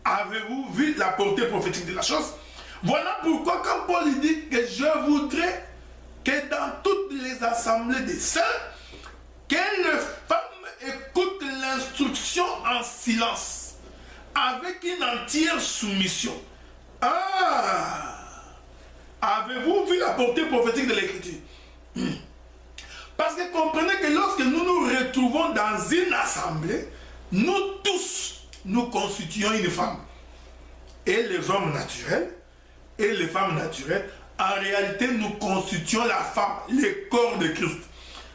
Speaker 1: Avez-vous vu la portée prophétique de la chose? Voilà pourquoi quand Paul dit que je voudrais que dans toutes les assemblées des saints, que les femmes écoutent l'instruction en silence, avec une entière soumission. Ah! Avez-vous vu la portée prophétique de l'Écriture? Parce que comprenez que lorsque nous nous retrouvons dans une assemblée, nous tous, nous constituons une femme. Et les hommes naturels, et les femmes naturelles, en réalité, nous constituons la femme, le corps de Christ.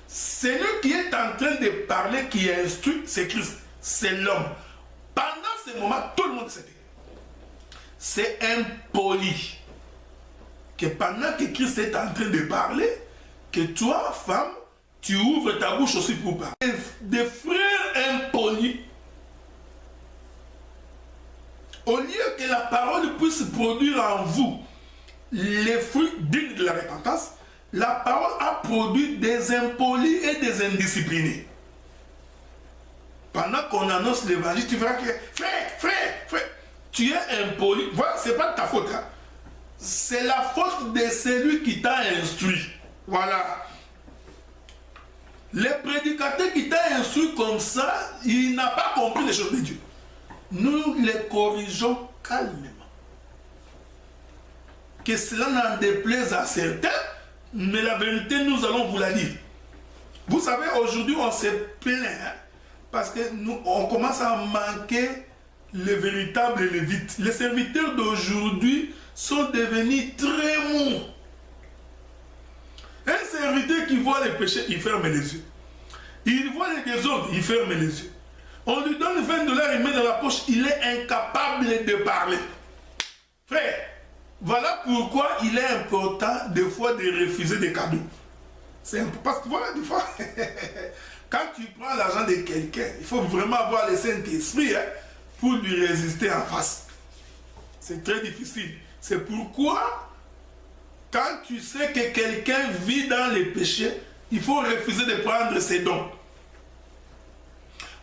Speaker 1: Celui qui est en train de parler, qui est instruit, c'est Christ, c'est l'homme. Pendant ce moment, tout le monde sait. C'est impoli. que pendant que Christ est en train de parler, que toi, femme, tu ouvres ta bouche aussi pour parler. Des frères impolis, au lieu que la parole puisse produire en vous les fruits dignes de la repentance, la parole a produit des impolis et des indisciplinés. Pendant qu'on annonce l'évangile, tu verras que frère, tu es impoli. Voilà, ce n'est pas de ta faute. Hein. C'est la faute de celui qui t'a instruit. Voilà. Le prédicateur qui t'a instruit comme ça, il n'a pas compris les choses de Dieu. Nous les corrigeons calmement. Que cela n'en déplaise à certains, mais la vérité, nous allons vous la dire. Vous savez, aujourd'hui, on se plaint, hein, parce que nous, on commence à manquer les véritables lévites. Les serviteurs d'aujourd'hui sont devenus très mous. Un serviteur qui voit les péchés, il ferme les yeux. Il voit les désordres, il ferme les yeux. On lui donne 20 $, il met dans la poche, il est incapable de parler. Frère, voilà pourquoi il est important des fois de refuser des cadeaux. C'est important, parce que voilà, des fois, quand tu prends l'argent de quelqu'un, il faut vraiment avoir le Saint-Esprit, hein, pour lui résister en face. C'est très difficile. C'est pourquoi, quand tu sais que quelqu'un vit dans les péchés, il faut refuser de prendre ses dons.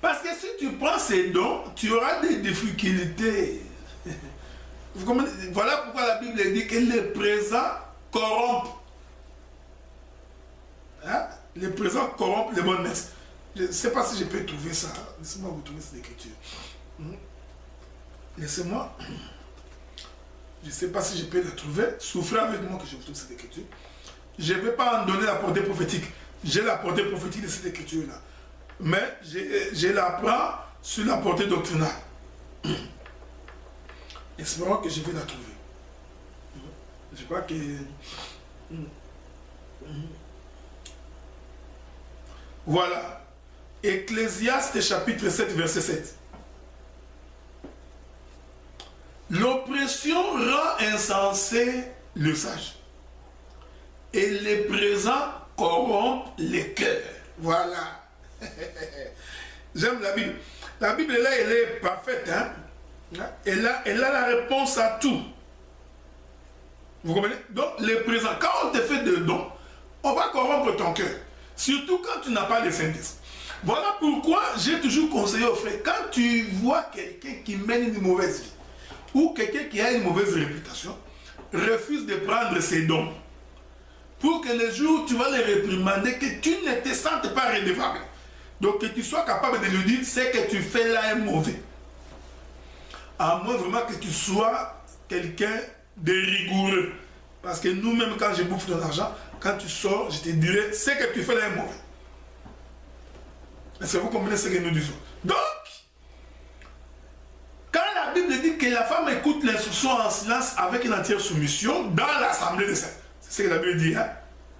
Speaker 1: Parce que si tu prends ces dons, tu auras des difficultés. Voilà pourquoi la Bible dit que les présents corrompent. Hein? Les présents corrompent les bonnes messes. Je ne sais pas si je peux trouver ça. Laissez-moi vous trouver cette écriture. Laissez-moi. Je ne sais pas si je peux la trouver. Souffrez avec moi que je vous trouve cette écriture. Je ne vais pas en donner la portée prophétique. J'ai la portée prophétique de cette écriture-là. Mais je la prends sur la portée doctrinale. Espérons que je vais la trouver. Je crois que... Voilà. Ecclésiaste chapitre 7, verset 7. L'oppression rend insensé le sage. Et les présents corrompent les cœurs. Voilà. J'aime la Bible. La Bible là, elle est parfaite. Hein? Elle a la réponse à tout. Vous comprenez? Donc, les présents, quand on te fait des dons, on va corrompre ton cœur. Surtout quand tu n'as pas le Saint-Esprit. Voilà pourquoi j'ai toujours conseillé aux frères, quand tu vois quelqu'un qui mène une mauvaise vie, ou quelqu'un qui a une mauvaise réputation, refuse de prendre ses dons. Pour que le jour où tu vas les réprimander, que tu ne te sentes pas redevable. Donc que tu sois capable de lui dire, ce que tu fais là est mauvais. À moins vraiment que tu sois quelqu'un de rigoureux. Parce que nous-mêmes, quand je bouffe ton argent, quand tu sors, je te dirai, ce que tu fais là est mauvais. Est-ce que vous comprenez ce que nous disons? Donc, quand la Bible dit que la femme écoute l'instruction en silence avec une entière soumission dans l'assemblée des saints, c'est ce que la Bible dit, hein?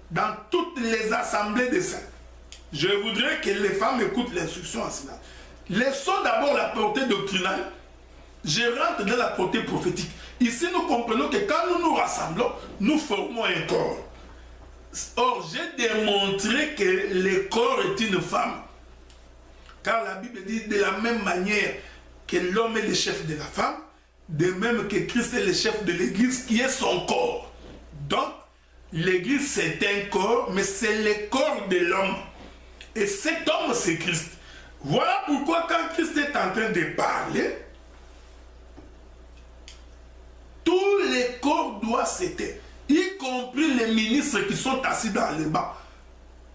Speaker 1: Dans toutes les assemblées des saints, je voudrais que les femmes écoutent l'instruction en silence. Laissons d'abord la portée doctrinale. Je rentre dans la portée prophétique. Ici, nous comprenons que quand nous nous rassemblons, nous formons un corps. Or, j'ai démontré que le corps est une femme. Car la Bible dit de la même manière que l'homme est le chef de la femme, de même que Christ est le chef de l'Église qui est son corps. Donc, l'Église c'est un corps, mais c'est le corps de l'homme. Et cet homme c'est Christ. Voilà pourquoi quand Christ est en train de parler, tous les corps doivent se taire, y compris les ministres qui sont assis dans le banc.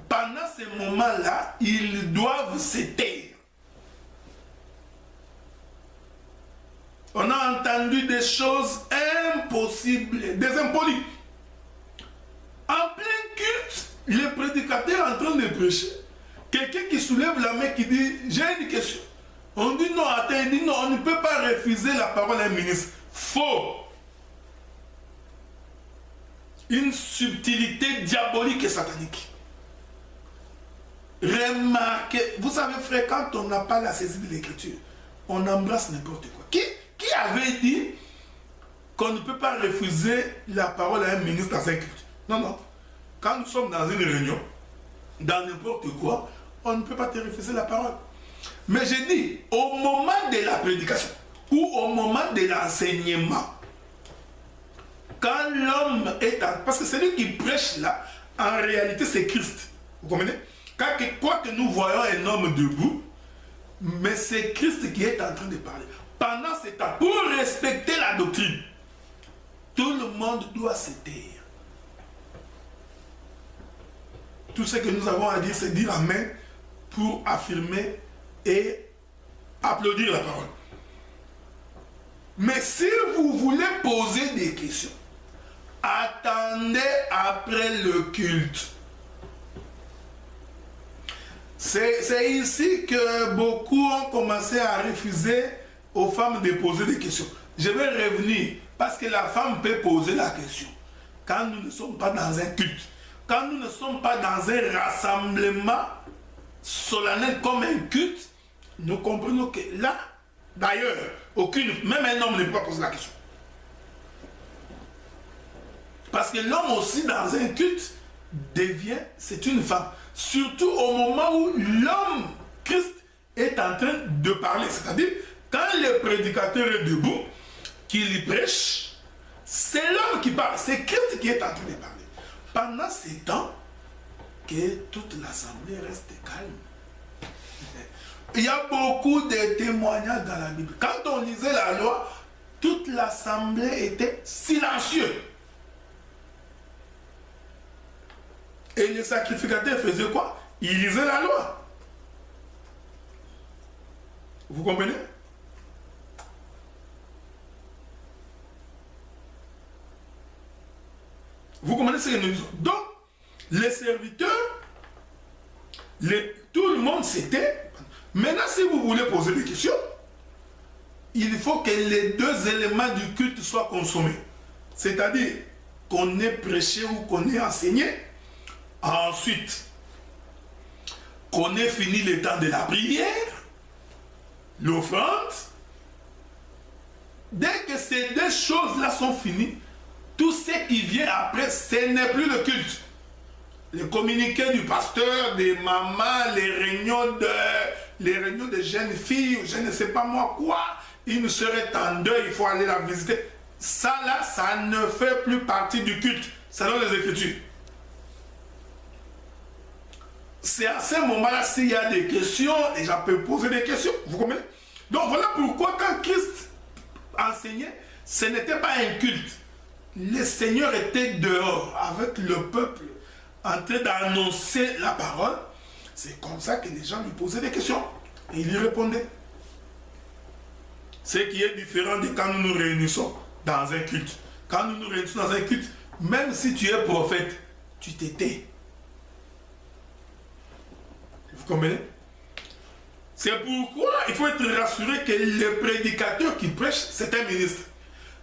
Speaker 1: Pendant ce moment-là, ils doivent se taire. On a entendu des choses impossibles, des impolis. En plein culte, le prédicateur en train de prêcher, quelqu'un qui soulève la main qui dit, j'ai une question. On dit non, attends, il dit non, on ne peut pas refuser la parole à un ministre. Faux. Une subtilité diabolique et satanique. Remarquez, vous savez frère, quand on n'a pas la saisie de l'écriture, on embrasse n'importe quoi. Qui avait dit qu'on ne peut pas refuser la parole à un ministre dans un culte. Non, non. Quand nous sommes dans une réunion, dans n'importe quoi, on ne peut pas te refuser la parole. Mais j'ai dit, au moment de la prédication, ou au moment de l'enseignement, quand l'homme est en... Parce que celui qui prêche là, en réalité, c'est Christ. Vous comprenez? Quoi que nous voyons un homme debout, mais c'est Christ qui est en train de parler. Pendant ce temps, pour respecter la doctrine, tout le monde doit se taire. Tout ce que nous avons à dire, c'est dire Amen pour affirmer et applaudir la parole. Mais si vous voulez poser des questions, attendez après le culte. C'est ici que beaucoup ont commencé à refuser aux femmes de poser des questions. Je vais revenir parce que la femme peut poser la question. Quand nous ne sommes pas dans un culte, quand nous ne sommes pas dans un rassemblement solennel comme un culte, nous comprenons que là, d'ailleurs, même un homme ne peut pas poser la question. Parce que l'homme aussi dans un culte devient, c'est une femme. Surtout au moment où l'homme, Christ, est en train de parler. C'est-à-dire, quand le prédicateur est debout, qu'il prêche, c'est l'homme qui parle. C'est Christ qui est en train de parler. Pendant ce temps, que toute l'assemblée reste calme. Il y a beaucoup de témoignages dans la Bible. Quand on lisait la loi, toute l'assemblée était silencieuse. Et le sacrificateur faisait quoi? Il lisait la loi. Vous comprenez? Vous comprenez ce que nous disons? Donc, les serviteurs, tout le monde s'était. Maintenant, si vous voulez poser des questions, il faut que les deux éléments du culte soient consommés. C'est-à-dire qu'on ait prêché ou qu'on ait enseigné. Ensuite, qu'on ait fini le temps de la prière, l'offrande. Dès que ces deux choses-là sont finies, tout ce qui vient après, ce n'est plus le culte. Les communiqués du pasteur, des mamans, les réunions de jeunes filles, je ne sais pas moi quoi, une serait en deuil, il faut aller la visiter. Ça là, ça ne fait plus partie du culte, selon les Écritures. C'est à ce moment-là, s'il y a des questions, les gens peuvent poser des questions. Vous comprenez? Donc voilà pourquoi quand Christ enseignait, ce n'était pas un culte. Le Seigneur était dehors avec le peuple en train d'annoncer la parole. C'est comme ça que les gens lui posaient des questions. Et il y répondait. Ce qui est différent de quand nous nous réunissons dans un culte. Quand nous nous réunissons dans un culte, même si tu es prophète, tu t'étais. Vous comprenez? C'est pourquoi il faut être rassuré que le prédicateur qui prêche, c'est un ministre.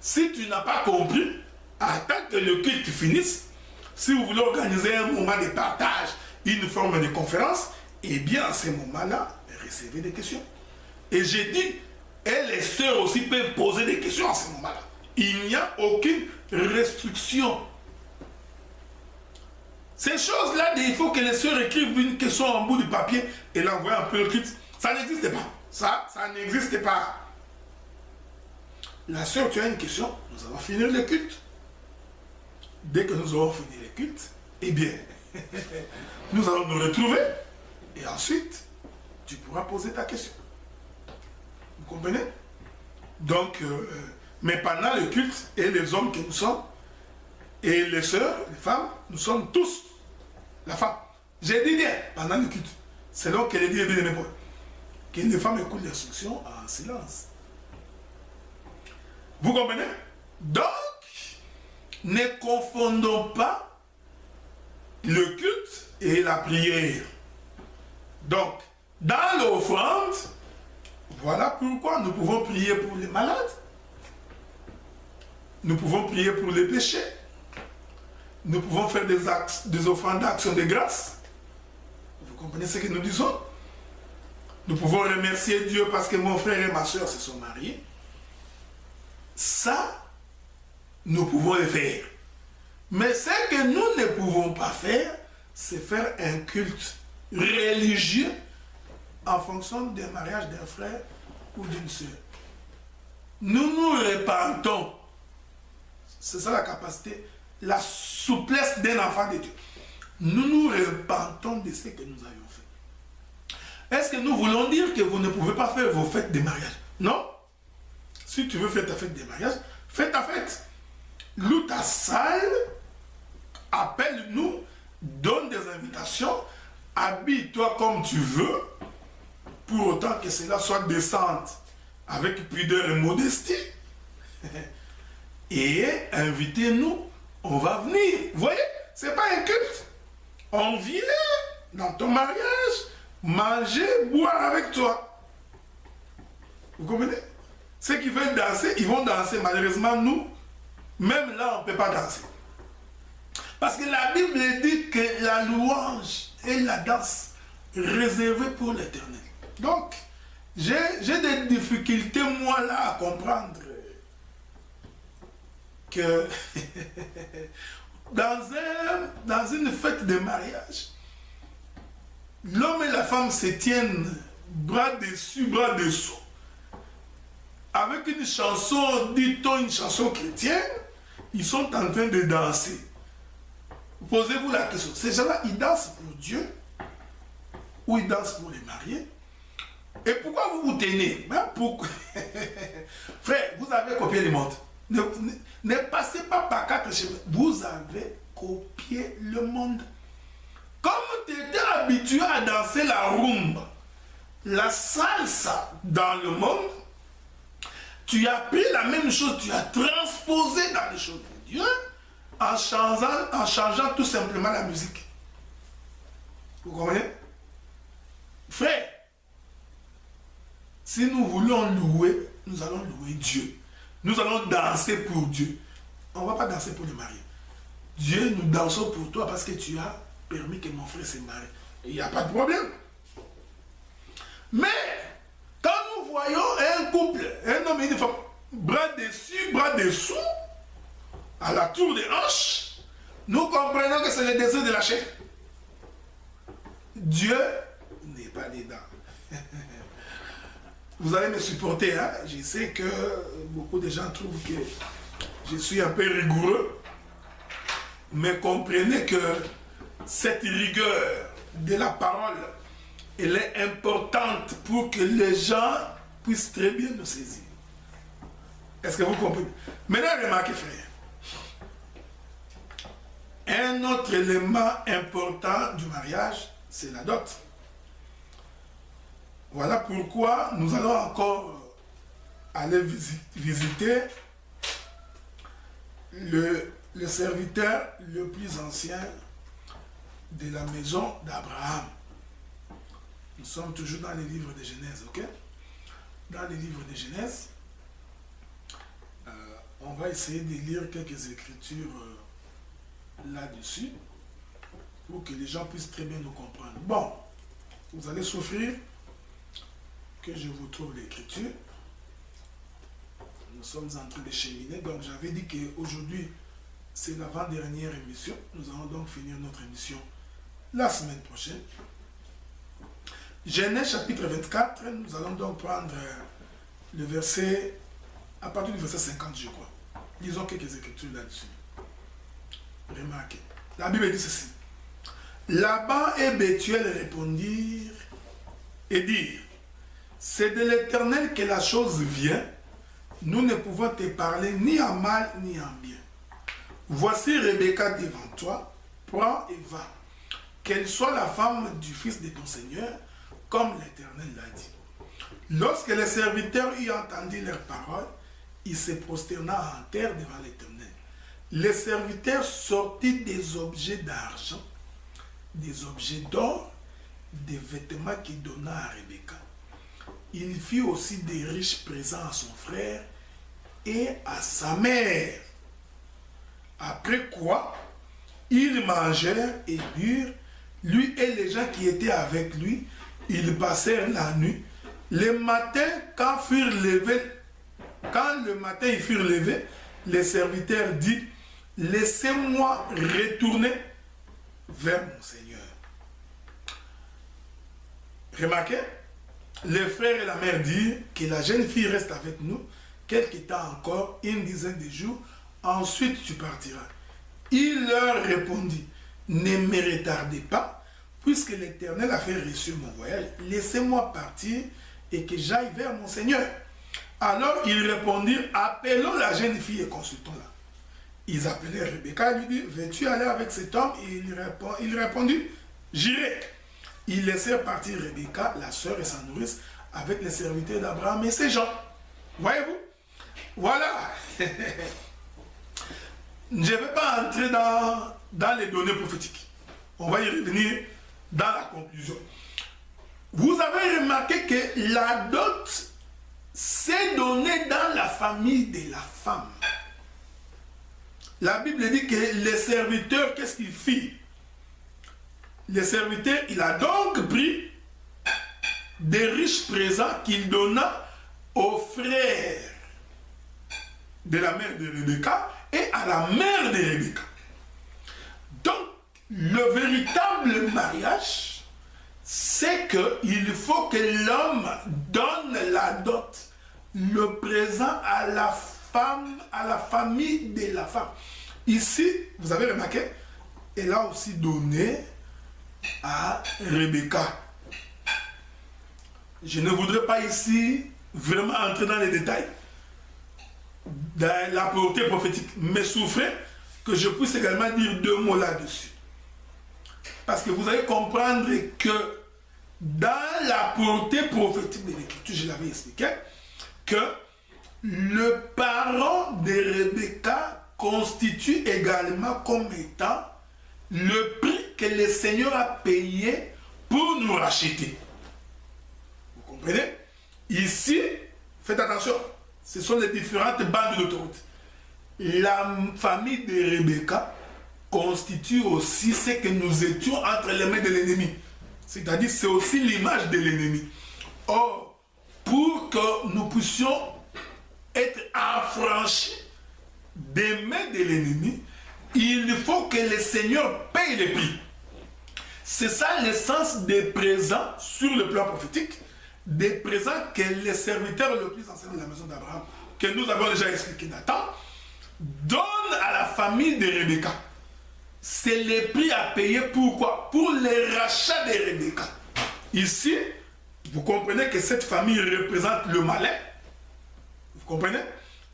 Speaker 1: Si tu n'as pas compris, attends que le culte finisse. Si vous voulez organiser un moment de partage, une forme de conférence, eh bien, à ce moment-là, recevez des questions. Et j'ai dit, et les sœurs aussi peuvent poser des questions à ce moment-là. Il n'y a aucune restriction. Ces choses-là, il faut que les sœurs écrivent une question en bout du papier et l'envoyer un peu le culte. Ça n'existe pas. Ça n'existe pas. La sœur, tu as une question, nous allons finir le culte. Dès que nous aurons fini le culte, eh bien, nous allons nous retrouver et ensuite, tu pourras poser ta question. Vous comprenez? Donc, mais pendant le culte, et les hommes que nous sommes, et les sœurs, les femmes, nous sommes tous la femme. J'ai dit bien, pendant le culte, c'est là qu'elle dit bien aimé, que les femmes écoutent l'instruction en silence. Vous comprenez? Donc, ne confondons pas le culte et la prière. Donc, dans l'offrande, voilà pourquoi nous pouvons prier pour les malades. Nous pouvons prier pour les péchés. Nous pouvons faire des offrandes d'action de grâce. Vous comprenez ce que nous disons? Nous pouvons remercier Dieu parce que mon frère et ma soeur se sont mariés. Ça, nous pouvons le faire. Mais ce que nous ne pouvons pas faire, c'est faire un culte religieux en fonction du mariage d'un frère ou d'une sœur. Nous nous repentons. C'est ça la capacité, la souplesse d'un enfant de Dieu. Nous nous repentons de ce que nous avions fait. Est-ce que nous voulons dire que vous ne pouvez pas faire vos fêtes de mariage? Non. Si tu veux faire ta fête de mariage, fais ta fête. Loue ta salle, appelle-nous, donne des invitations, habille-toi comme tu veux, pour autant que cela soit décente, avec pudeur et modestie. Et invitez-nous, on va venir. Vous voyez, ce n'est pas un culte. On vient dans ton mariage, manger, boire avec toi. Vous comprenez? Ceux qui veulent danser, ils vont danser. Malheureusement, nous, même là, on ne peut pas danser. Parce que la Bible dit que la louange et la danse réservées pour l'éternel. Donc, j'ai des difficultés, moi, là, à comprendre que dans une fête de mariage, l'homme et la femme se tiennent bras dessus, bras dessous, avec une chanson, dit-on, une chanson chrétienne, ils sont en train de danser. Posez-vous la question, ces gens-là, ils dansent pour Dieu ou ils dansent pour les mariés? Et pourquoi vous vous tenez? Ben pourquoi? Frère, vous avez copié le monde. Ne passez pas par quatre chemins. Vous avez copié le monde. Comme tu étais habitué à danser la rumba, la salsa dans le monde, tu as pris la même chose, tu as transposé dans les choses de Dieu en changeant tout simplement la musique. Vous comprenez? Frère, si nous voulons louer, nous allons louer Dieu. Nous allons danser pour Dieu. On ne va pas danser pour les mariés. Dieu, nous dansons pour toi parce que tu as permis que mon frère se marie. Il n'y a pas de problème. Mais, quand nous voyons un couple, un homme et une femme, bras dessus, bras dessous, à la tour des hanches, nous comprenons que c'est le désir de la chair. Dieu n'est pas dedans. Vous allez me supporter, hein? Je sais que beaucoup de gens trouvent que je suis un peu rigoureux, mais comprenez que cette rigueur de la parole, elle est importante pour que les gens puissent très bien nous saisir. Est-ce que vous comprenez? Maintenant, remarquez, frère, un autre élément important du mariage, c'est la dot. Voilà pourquoi nous allons encore aller visiter le serviteur le plus ancien de la maison d'Abraham. Nous sommes toujours dans les livres de Genèse, ok? Dans les livres de Genèse, on va essayer de lire quelques écritures là-dessus pour que les gens puissent très bien nous comprendre. Bon, vous allez souffrir que je vous trouve l'écriture. Nous sommes en train de cheminer, donc j'avais dit qu'aujourd'hui c'est l'avant-dernière émission. Nous allons donc finir notre émission la semaine prochaine. Genèse chapitre 24, nous allons donc prendre le verset, à partir du verset 50 je crois. Lisons quelques écritures là-dessus. Remarquez, la Bible dit ceci. Laban et Bethuel répondirent et dirent: c'est de l'Éternel que la chose vient, nous ne pouvons te parler ni en mal ni en bien. Voici Rebecca devant toi, prends et va, qu'elle soit la femme du fils de ton Seigneur, comme l'Éternel l'a dit. Lorsque les serviteurs eurent entendu leurs paroles, il se prosterna en terre devant l'Éternel. Les serviteurs sortirent des objets d'argent, des objets d'or, des vêtements qu'il donna à Rebecca. Il fit aussi des riches présents à son frère et à sa mère. Après quoi, ils mangèrent et burent, lui et les gens qui étaient avec lui. Ils passèrent la nuit. Le matin, quand le matin ils furent levés, les serviteurs dit, laissez-moi retourner vers mon Seigneur. Remarquez, les frères et la mère disent que la jeune fille reste avec nous quelque temps encore, une dizaine de jours, ensuite tu partiras. Il leur répondit, ne me retardez pas, puisque l'Éternel a fait réussir mon voyage, laissez-moi partir et que j'aille vers mon Seigneur. Alors ils répondirent, appelons la jeune fille et consultons-la. Ils appelaient Rebecca et lui dirent, veux-tu aller avec cet homme? Et il répondit, j'irai. Ils laissèrent partir Rebecca, la sœur et sa nourrice, avec les serviteurs d'Abraham et ses gens. Voyez-vous? Voilà. Je ne vais pas entrer dans les données prophétiques. On va y revenir dans la conclusion. Vous avez remarqué que la dot s'est donnée dans la famille de la femme. La Bible dit que les serviteurs, qu'est-ce qu'ils firent? Les serviteurs, il a donc pris des riches présents qu'il donna aux frères de la mère de Rebecca et à la mère de Rebecca. Donc, le véritable mariage, c'est qu'il faut que l'homme donne la dot, le présent à la femme, à la famille de la femme. Ici, vous avez remarqué, elle a aussi donné à Rebecca. Je ne voudrais pas ici vraiment entrer dans les détails, dans la portée prophétique, mais souffrez que je puisse également dire deux mots là-dessus. Parce que vous allez comprendre que dans la portée prophétique de l'Écriture, je l'avais expliqué, que le parent de Rebecca constitue également comme étant le prix que le Seigneur a payé pour nous racheter. Vous comprenez? Ici, faites attention, ce sont les différentes bandes d'autoroute. La famille de Rebecca constitue aussi ce que nous étions entre les mains de l'ennemi. C'est-à-dire, c'est aussi l'image de l'ennemi. Or, pour que nous puissions être affranchis des mains de l'ennemi, il faut que le Seigneur paye le prix. C'est ça l'essence des présents sur le plan prophétique, des présents que les serviteurs le plus anciens de la maison d'Abraham, que nous avons déjà expliqué Nathan, donnent à la famille de Rebecca. C'est le prix à payer. Pourquoi? Pour le rachat de Rebecca. Ici, vous comprenez que cette famille représente le malin. Vous comprenez?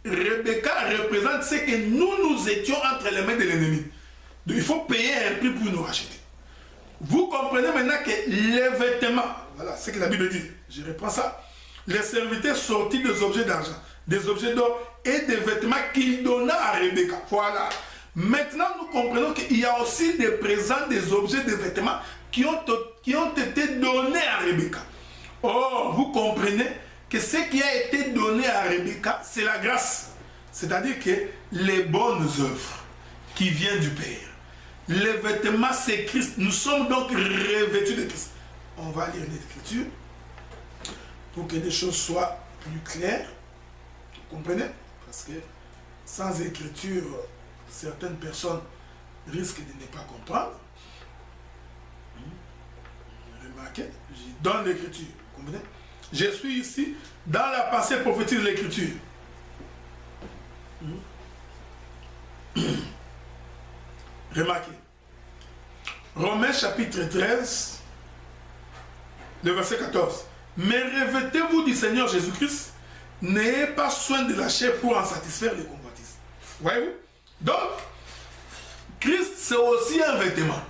Speaker 1: Rebecca représente ce que nous étions entre les mains de l'ennemi. Donc il faut payer un prix pour nous racheter. Vous comprenez maintenant que les vêtements, voilà ce que la Bible dit, je reprends ça, les serviteurs sortis des objets d'argent, des objets d'or et des vêtements qu'il donna à Rebecca. Voilà. Maintenant nous comprenons qu'il y a aussi des présents, des objets, des vêtements qui ont été donnés à Rebecca. Or, vous comprenez que ce qui a été donné à Rebecca, c'est la grâce. C'est-à-dire que les bonnes œuvres qui viennent du Père. Les vêtements, c'est Christ. Nous sommes donc revêtus de Christ. On va lire l'Écriture pour que les choses soient plus claires. Vous comprenez? Parce que sans Écriture, certaines personnes risquent de ne pas comprendre. Remarquez, je donne l'Écriture. Vous comprenez? Je suis ici dans la pensée prophétique de l'Écriture. Remarquez. Romains chapitre 13, le verset 14. Mais revêtez-vous du Seigneur Jésus-Christ, n'ayez pas soin de la chair pour en satisfaire les convoitises. Voyez-vous? Donc, Christ c'est aussi un vêtement.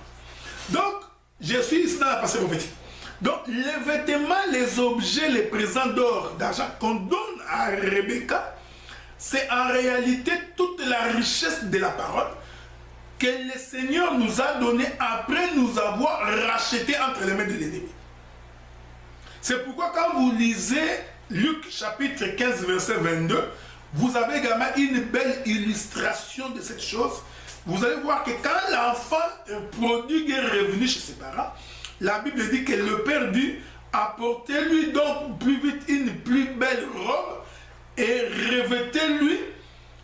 Speaker 1: Donc, je suis ici dans la pensée prophétique. Donc, les vêtements, les objets, les présents d'or, d'argent qu'on donne à Rebecca, c'est en réalité toute la richesse de la parole que le Seigneur nous a donné après nous avoir rachetés entre les mains de l'ennemi. C'est pourquoi quand vous lisez Luc chapitre 15 verset 22, vous avez également une belle illustration de cette chose. Vous allez voir que quand l'enfant prodigue est revenu chez ses parents, la Bible dit que le Père dit, apportez-lui donc plus vite une plus belle robe et revêtez-lui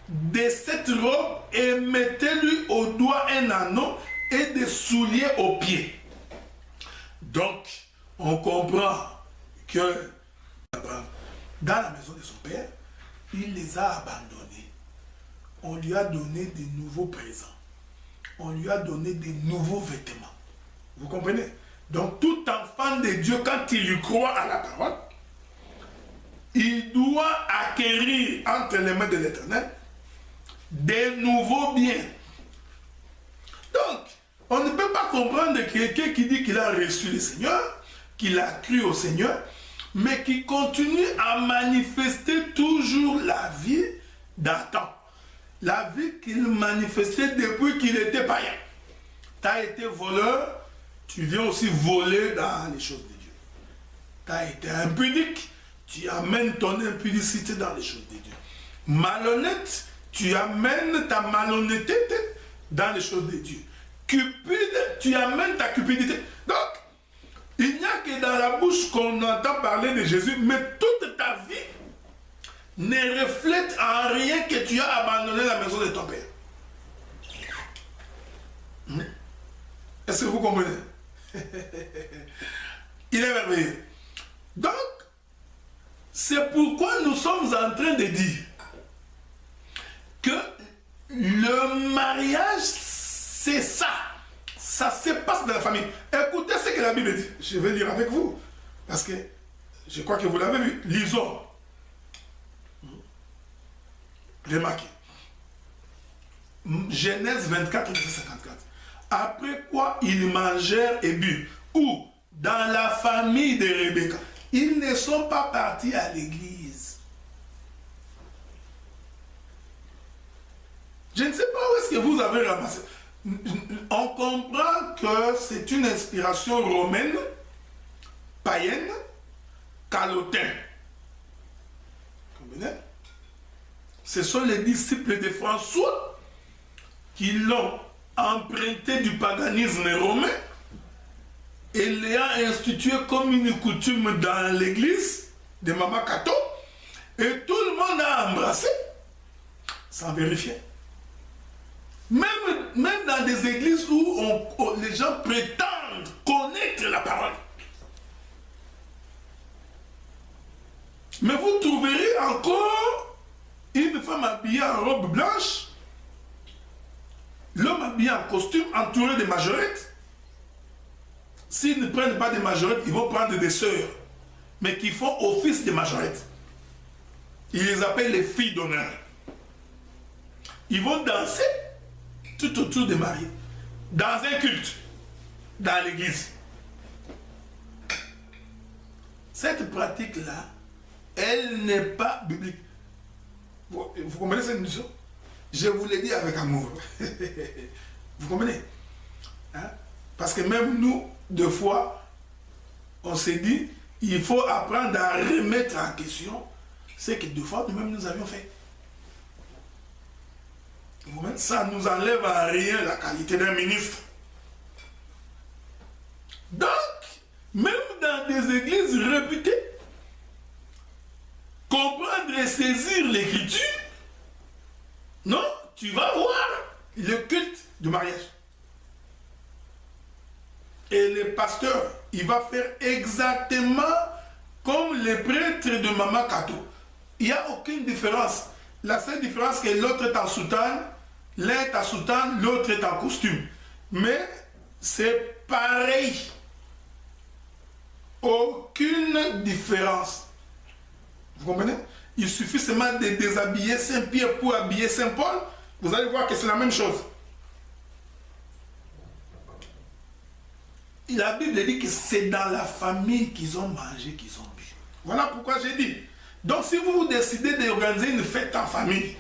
Speaker 1: de cette robe et mettez-lui au doigt un anneau et des souliers aux pieds. Donc, on comprend que dans la maison de son père, il les a abandonnés. On lui a donné de nouveaux présents. On lui a donné de nouveaux vêtements. Vous comprenez? Donc, tout enfant de Dieu, quand il lui croit à la parole, il doit acquérir entre les mains de l'Éternel des nouveaux biens. Donc, on ne peut pas comprendre quelqu'un qui dit qu'il a reçu le Seigneur, qu'il a cru au Seigneur, mais qui continue à manifester toujours la vie d'Adam. La vie qu'il manifestait depuis qu'il était païen. Tu as été voleur, tu viens aussi voler dans les choses de Dieu. Tu as été impudique, tu amènes ton impudicité dans les choses de Dieu. Malhonnête, tu amènes ta malhonnêteté dans les choses de Dieu. Cupide, tu amènes ta cupidité. Donc, il n'y a que dans la bouche qu'on entend parler de Jésus, mais toute ta vie ne reflète en rien que tu as abandonné la maison de ton père. Est-ce que vous comprenez? Il est merveilleux. Donc, c'est pourquoi nous sommes en train de dire que le mariage, c'est ça. Ça se passe dans la famille. Écoutez ce que la Bible dit. Je vais lire avec vous. Parce que je crois que vous l'avez vu. Lisons. Remarquez. Genèse 24, verset 54. Après quoi ils mangèrent et burent. Ou dans la famille de Rebecca. Ils ne sont pas partis à l'église. Je ne sais pas où est-ce que vous avez ramassé. On comprend que c'est une inspiration romaine, païenne, calotin. Comprenez? Ce sont les disciples de François qui l'ont emprunté du paganisme romain et l'ayant institué comme une coutume dans l'église de Mama Kato, et tout le monde a embrassé sans vérifier. Même dans des églises où les gens prétendent connaître la parole. Mais vous trouverez encore une femme habillée en robe blanche, l'homme habillé en costume, entouré de majorettes. S'ils ne prennent pas des majorettes, ils vont prendre des sœurs, mais qui font office de majorettes. Ils les appellent les filles d'honneur. Ils vont danser tout autour des mariés, dans un culte, dans l'église. Cette pratique-là, elle n'est pas biblique. Vous comprenez cette notion? Je vous l'ai dit avec amour. Vous comprenez? Hein? Parce que même nous, deux fois, on s'est dit, il faut apprendre à remettre en question ce que deux fois nous-mêmes nous avions fait. Ça ne nous enlève à rien la qualité d'un ministre. Donc, même dans des églises réputées, comprendre et saisir l'écriture, non, tu vas voir le culte du mariage. Et le pasteur, il va faire exactement comme les prêtres de Mama Kato. Il n'y a aucune différence. La seule différence, c'est que l'autre est en soutane, l'un est en soutane, l'autre est en costume. Mais c'est pareil. Aucune différence. Vous comprenez? Il suffit seulement de déshabiller Saint-Pierre pour habiller Saint-Paul. Vous allez voir que c'est la même chose. La Bible dit que c'est dans la famille qu'ils ont mangé, qu'ils ont bu. Voilà pourquoi j'ai dit. Donc si vous décidez d'organiser une fête en famille,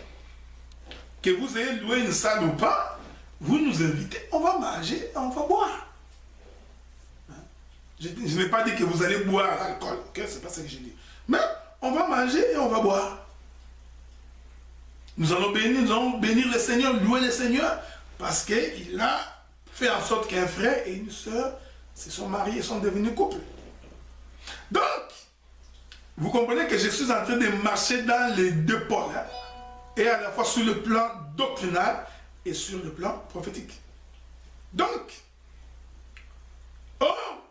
Speaker 1: que vous ayez loué une salle ou pas, vous nous invitez, on va manger et on va boire. Je n'ai pas dit que vous allez boire l'alcool, okay? C'est pas ça que j'ai dit. Mais on va manger et on va boire. Nous allons bénir le Seigneur, louer le Seigneur, parce qu'il a fait en sorte qu'un frère et une soeur se sont mariés et sont devenus couple. Donc, vous comprenez que je suis en train de marcher dans les deux pôles. Hein? et à la fois sur le plan doctrinal et sur le plan prophétique. Donc,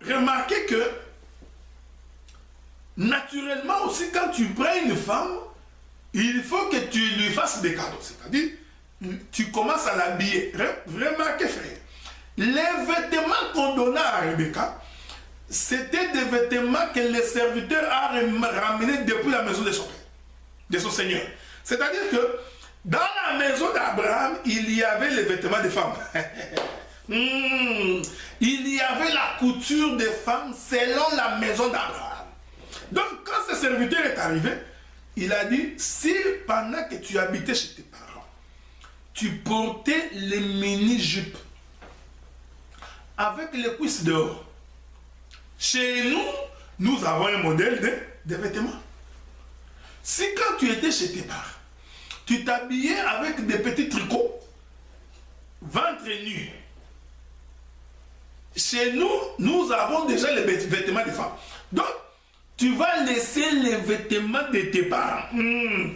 Speaker 1: remarquez que naturellement aussi, quand tu prends une femme, il faut que tu lui fasses des cadeaux. C'est-à-dire, tu commences à l'habiller. Remarquez, frère, les vêtements qu'on donna à Rebecca, c'était des vêtements que le serviteur a ramenés depuis la maison de son père, de son Seigneur. C'est-à-dire que dans la maison d'Abraham, il y avait les vêtements des femmes. Il y avait la couture des femmes selon la maison d'Abraham. Donc, quand ce serviteur est arrivé, il a dit, si pendant que tu habitais chez tes parents, tu portais les mini-jupes avec les cuisses dehors, chez nous, nous avons un modèle de vêtements. Si quand tu étais chez tes parents, tu t'habillais avec des petits tricots, ventre nu, chez nous, nous avons déjà les vêtements des femmes. Donc, tu vas laisser les vêtements de tes parents.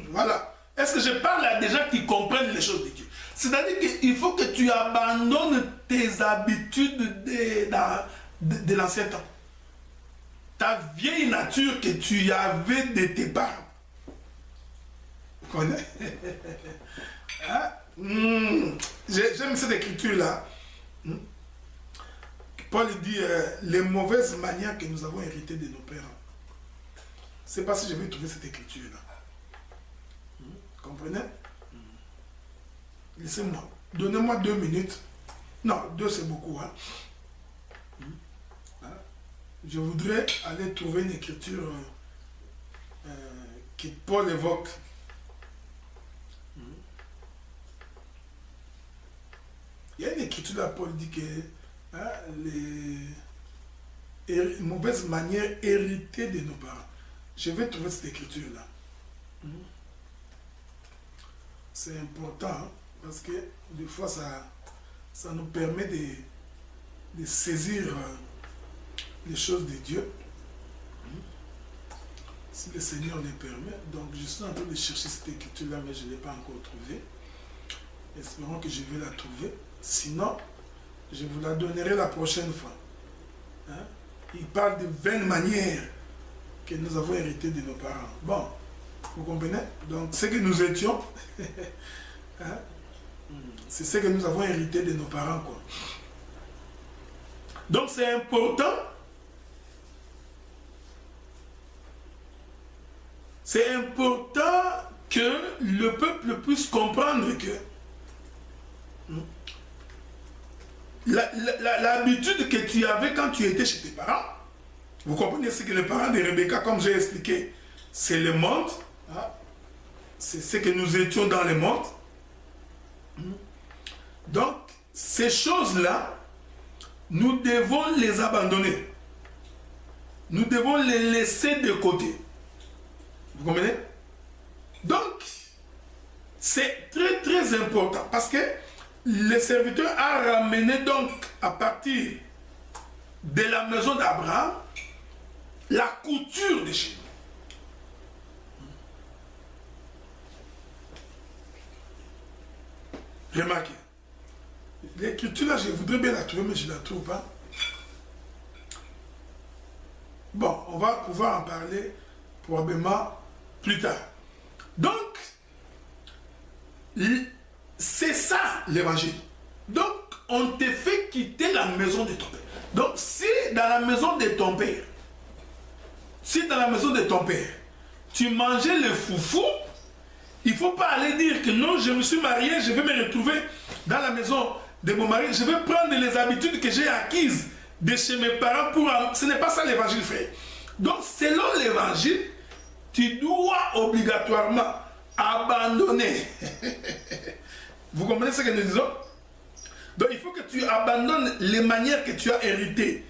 Speaker 1: Voilà. Est-ce que je parle à des gens qui comprennent les choses de Dieu? C'est-à-dire qu'il faut que tu abandonnes tes habitudes de l'ancien temps. Ta vieille nature que tu avais de tes parents. Vous connaissez? Hein? J'aime cette écriture-là. Paul dit les mauvaises manières que nous avons héritées de nos pères. C'est pas si je vais trouver cette écriture-là. Comprenez? Laissez-moi. Donnez-moi 2 minutes. Non, 2 c'est beaucoup. Hein? Je voudrais aller trouver une écriture que Paul évoque. Il y a une écriture là, Paul dit que les mauvaises manières héritées de nos parents. Je vais trouver cette écriture-là. C'est important, hein, parce que des fois, ça nous permet de saisir les choses de Dieu. Si le Seigneur le permet. Donc, je suis en train de chercher cette écriture-là, mais je ne l'ai pas encore trouvée. Espérons que je vais la trouver. Sinon, je vous la donnerai la prochaine fois. Hein? Il parle de 20 manières que nous avons héritées de nos parents. Bon, vous comprenez? Donc, ce que nous étions, hein? C'est ce que nous avons hérité de nos parents, quoi. Donc, c'est important. C'est important que le peuple puisse comprendre que l'habitude que tu avais quand tu étais chez tes parents, vous comprenez ce que les parents de Rebecca, comme j'ai expliqué, c'est le monde, hein? C'est ce que nous étions dans le monde. Donc, ces choses-là, nous devons les abandonner. Nous devons les laisser de côté. Vous comprenez? Donc, c'est très très important parce que le serviteur a ramené donc à partir de la maison d'Abraham la couture de chez nous. Remarquez, l'écriture là, je voudrais bien la trouver, mais je ne la trouve pas. Bon, on va pouvoir en parler probablement plus tard. Donc, c'est ça l'évangile. Donc, on te fait quitter la maison de ton père. Donc, si dans la maison de ton père, tu mangeais le foufou, il ne faut pas aller dire que non, je me suis marié, je vais me retrouver dans la maison de mon mari, je vais prendre les habitudes que j'ai acquises de chez mes parents pour... Ce n'est pas ça l'évangile, frère. Donc, selon l'évangile, tu dois obligatoirement abandonner. Vous comprenez ce que nous disons? Donc, il faut que tu abandonnes les manières que tu as héritées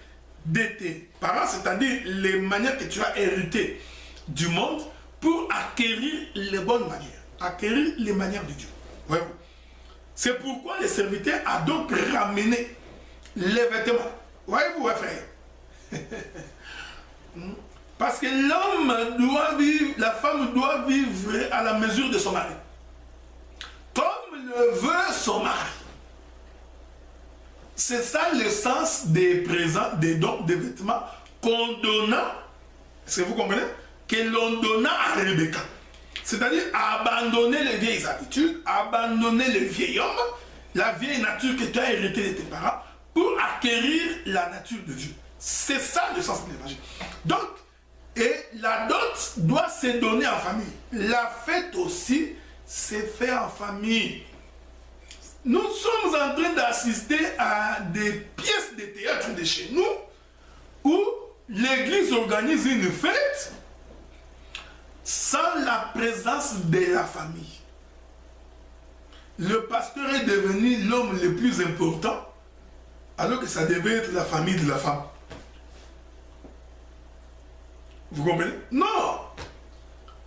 Speaker 1: de tes parents, c'est-à-dire les manières que tu as héritées du monde pour acquérir les bonnes manières, acquérir les manières de Dieu. Ouais. C'est pourquoi le serviteur a donc ramené les vêtements. Voyez-vous, frère? Parce que l'homme doit vivre, la femme doit vivre à la mesure de son mari. veut son mari. C'est ça le sens des présents, des dons, des vêtements qu'on donna, est-ce que vous comprenez? Que l'on donna à Rebecca. C'est-à-dire abandonner les vieilles habitudes, abandonner le vieil homme, la vieille nature que tu as héritée de tes parents, pour acquérir la nature de Dieu. C'est ça le sens de l'évangile. Donc, et la dot doit se donner en famille. La fête aussi, c'est fait en famille. Nous sommes en train d'assister à des pièces de théâtre de chez nous où l'église organise une fête sans la présence de la famille. Le pasteur est devenu l'homme le plus important alors que ça devait être la famille de la femme. Vous comprenez? Non!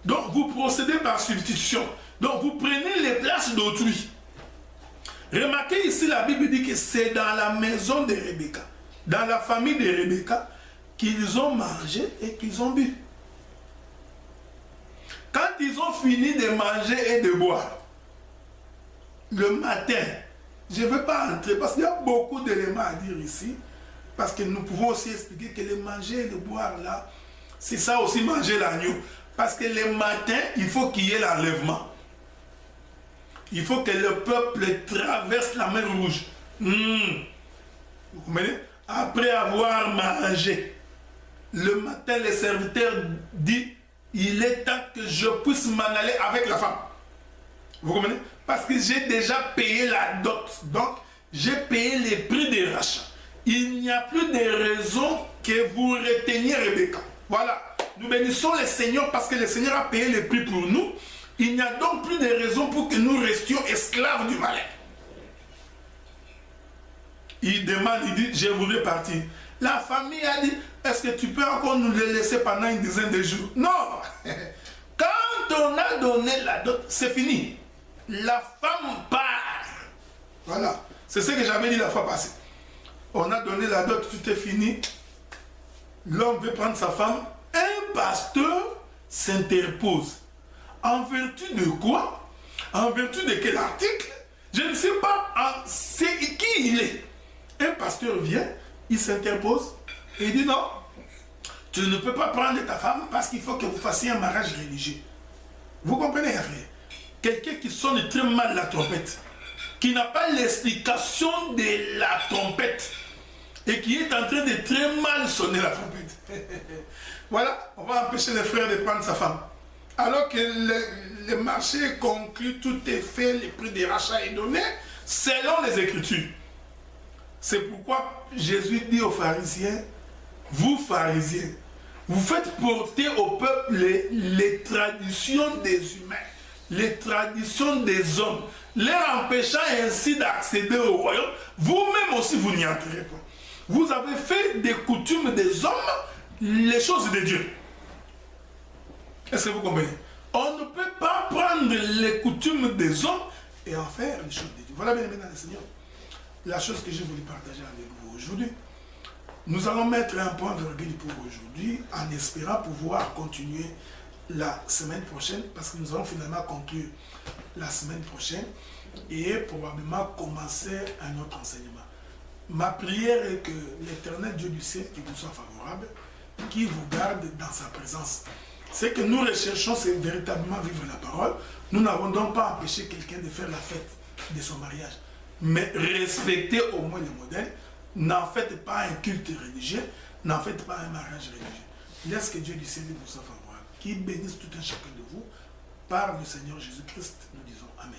Speaker 1: Donc vous procédez par substitution. Donc vous prenez les places d'autrui. Remarquez ici, la Bible dit que c'est dans la maison de Rebecca, dans la famille de Rebecca, qu'ils ont mangé et qu'ils ont bu. Quand ils ont fini de manger et de boire, le matin, je ne veux pas entrer parce qu'il y a beaucoup d'éléments à dire ici, parce que nous pouvons aussi expliquer que le manger et le boire là, c'est ça aussi manger l'agneau. Parce que le matin, il faut qu'il y ait l'enlèvement. Il faut que le peuple traverse la mer Rouge. Vous comprenez? Après avoir mangé, le matin, le serviteur dit, il est temps que je puisse m'en aller avec la femme. Vous comprenez? Parce que j'ai déjà payé la dot. Donc, j'ai payé les prix de rachat. Il n'y a plus de raison que vous reteniez Rebecca. Voilà. Nous bénissons le Seigneur parce que le Seigneur a payé le prix pour nous. Il n'y a donc plus de raison pour que nous restions esclaves du malin. Il demande, il dit, je voudrais partir. La famille a dit, est-ce que tu peux encore nous le laisser pendant une dizaine de jours? Non. Quand on a donné la dot, c'est fini. La femme part. Voilà. C'est ce que j'avais dit la fois passée. On a donné la dot, tout est fini. L'homme veut prendre sa femme. Un pasteur s'interpose. En vertu de quoi? En vertu de quel article? Je ne sais pas c'est qui il est. Un pasteur vient, il s'interpose et il dit non, tu ne peux pas prendre ta femme parce qu'il faut que vous fassiez un mariage religieux. Vous comprenez, frère? Quelqu'un qui sonne très mal la trompette, qui n'a pas l'explication de la trompette et qui est en train de très mal sonner la trompette. Voilà, on va empêcher les frères de prendre sa femme. Alors que le marché est conclu, tout est fait, le prix des rachats est donné, selon les Écritures. C'est pourquoi Jésus dit aux pharisiens, vous pharisiens, vous faites porter au peuple les traditions des humains, les traditions des hommes, leur empêchant ainsi d'accéder au royaume. Vous-même aussi, vous n'y entrerez pas. Vous avez fait des coutumes des hommes les choses de Dieu. Est-ce que vous comprenez? On ne peut pas prendre les coutumes des hommes et en faire les choses de Dieu. Voilà, bien aimé dans le Seigneur, la chose que je voulais partager avec vous aujourd'hui. Nous allons mettre un point virgule pour aujourd'hui en espérant pouvoir continuer la semaine prochaine parce que nous allons finalement conclure la semaine prochaine et probablement commencer un autre enseignement. Ma prière est que l'Éternel Dieu du ciel qui vous soit favorable, qui vous garde dans sa présence. Ce que nous recherchons, c'est véritablement vivre la parole. Nous n'avons donc pas empêché quelqu'un de faire la fête de son mariage. Mais respectez au moins le modèle. N'en faites pas un culte religieux. N'en faites pas un mariage religieux. Laisse que Dieu du ciel vous soit favorable. Qu'il bénisse tout un chacun de vous. Par le Seigneur Jésus-Christ, nous disons Amen.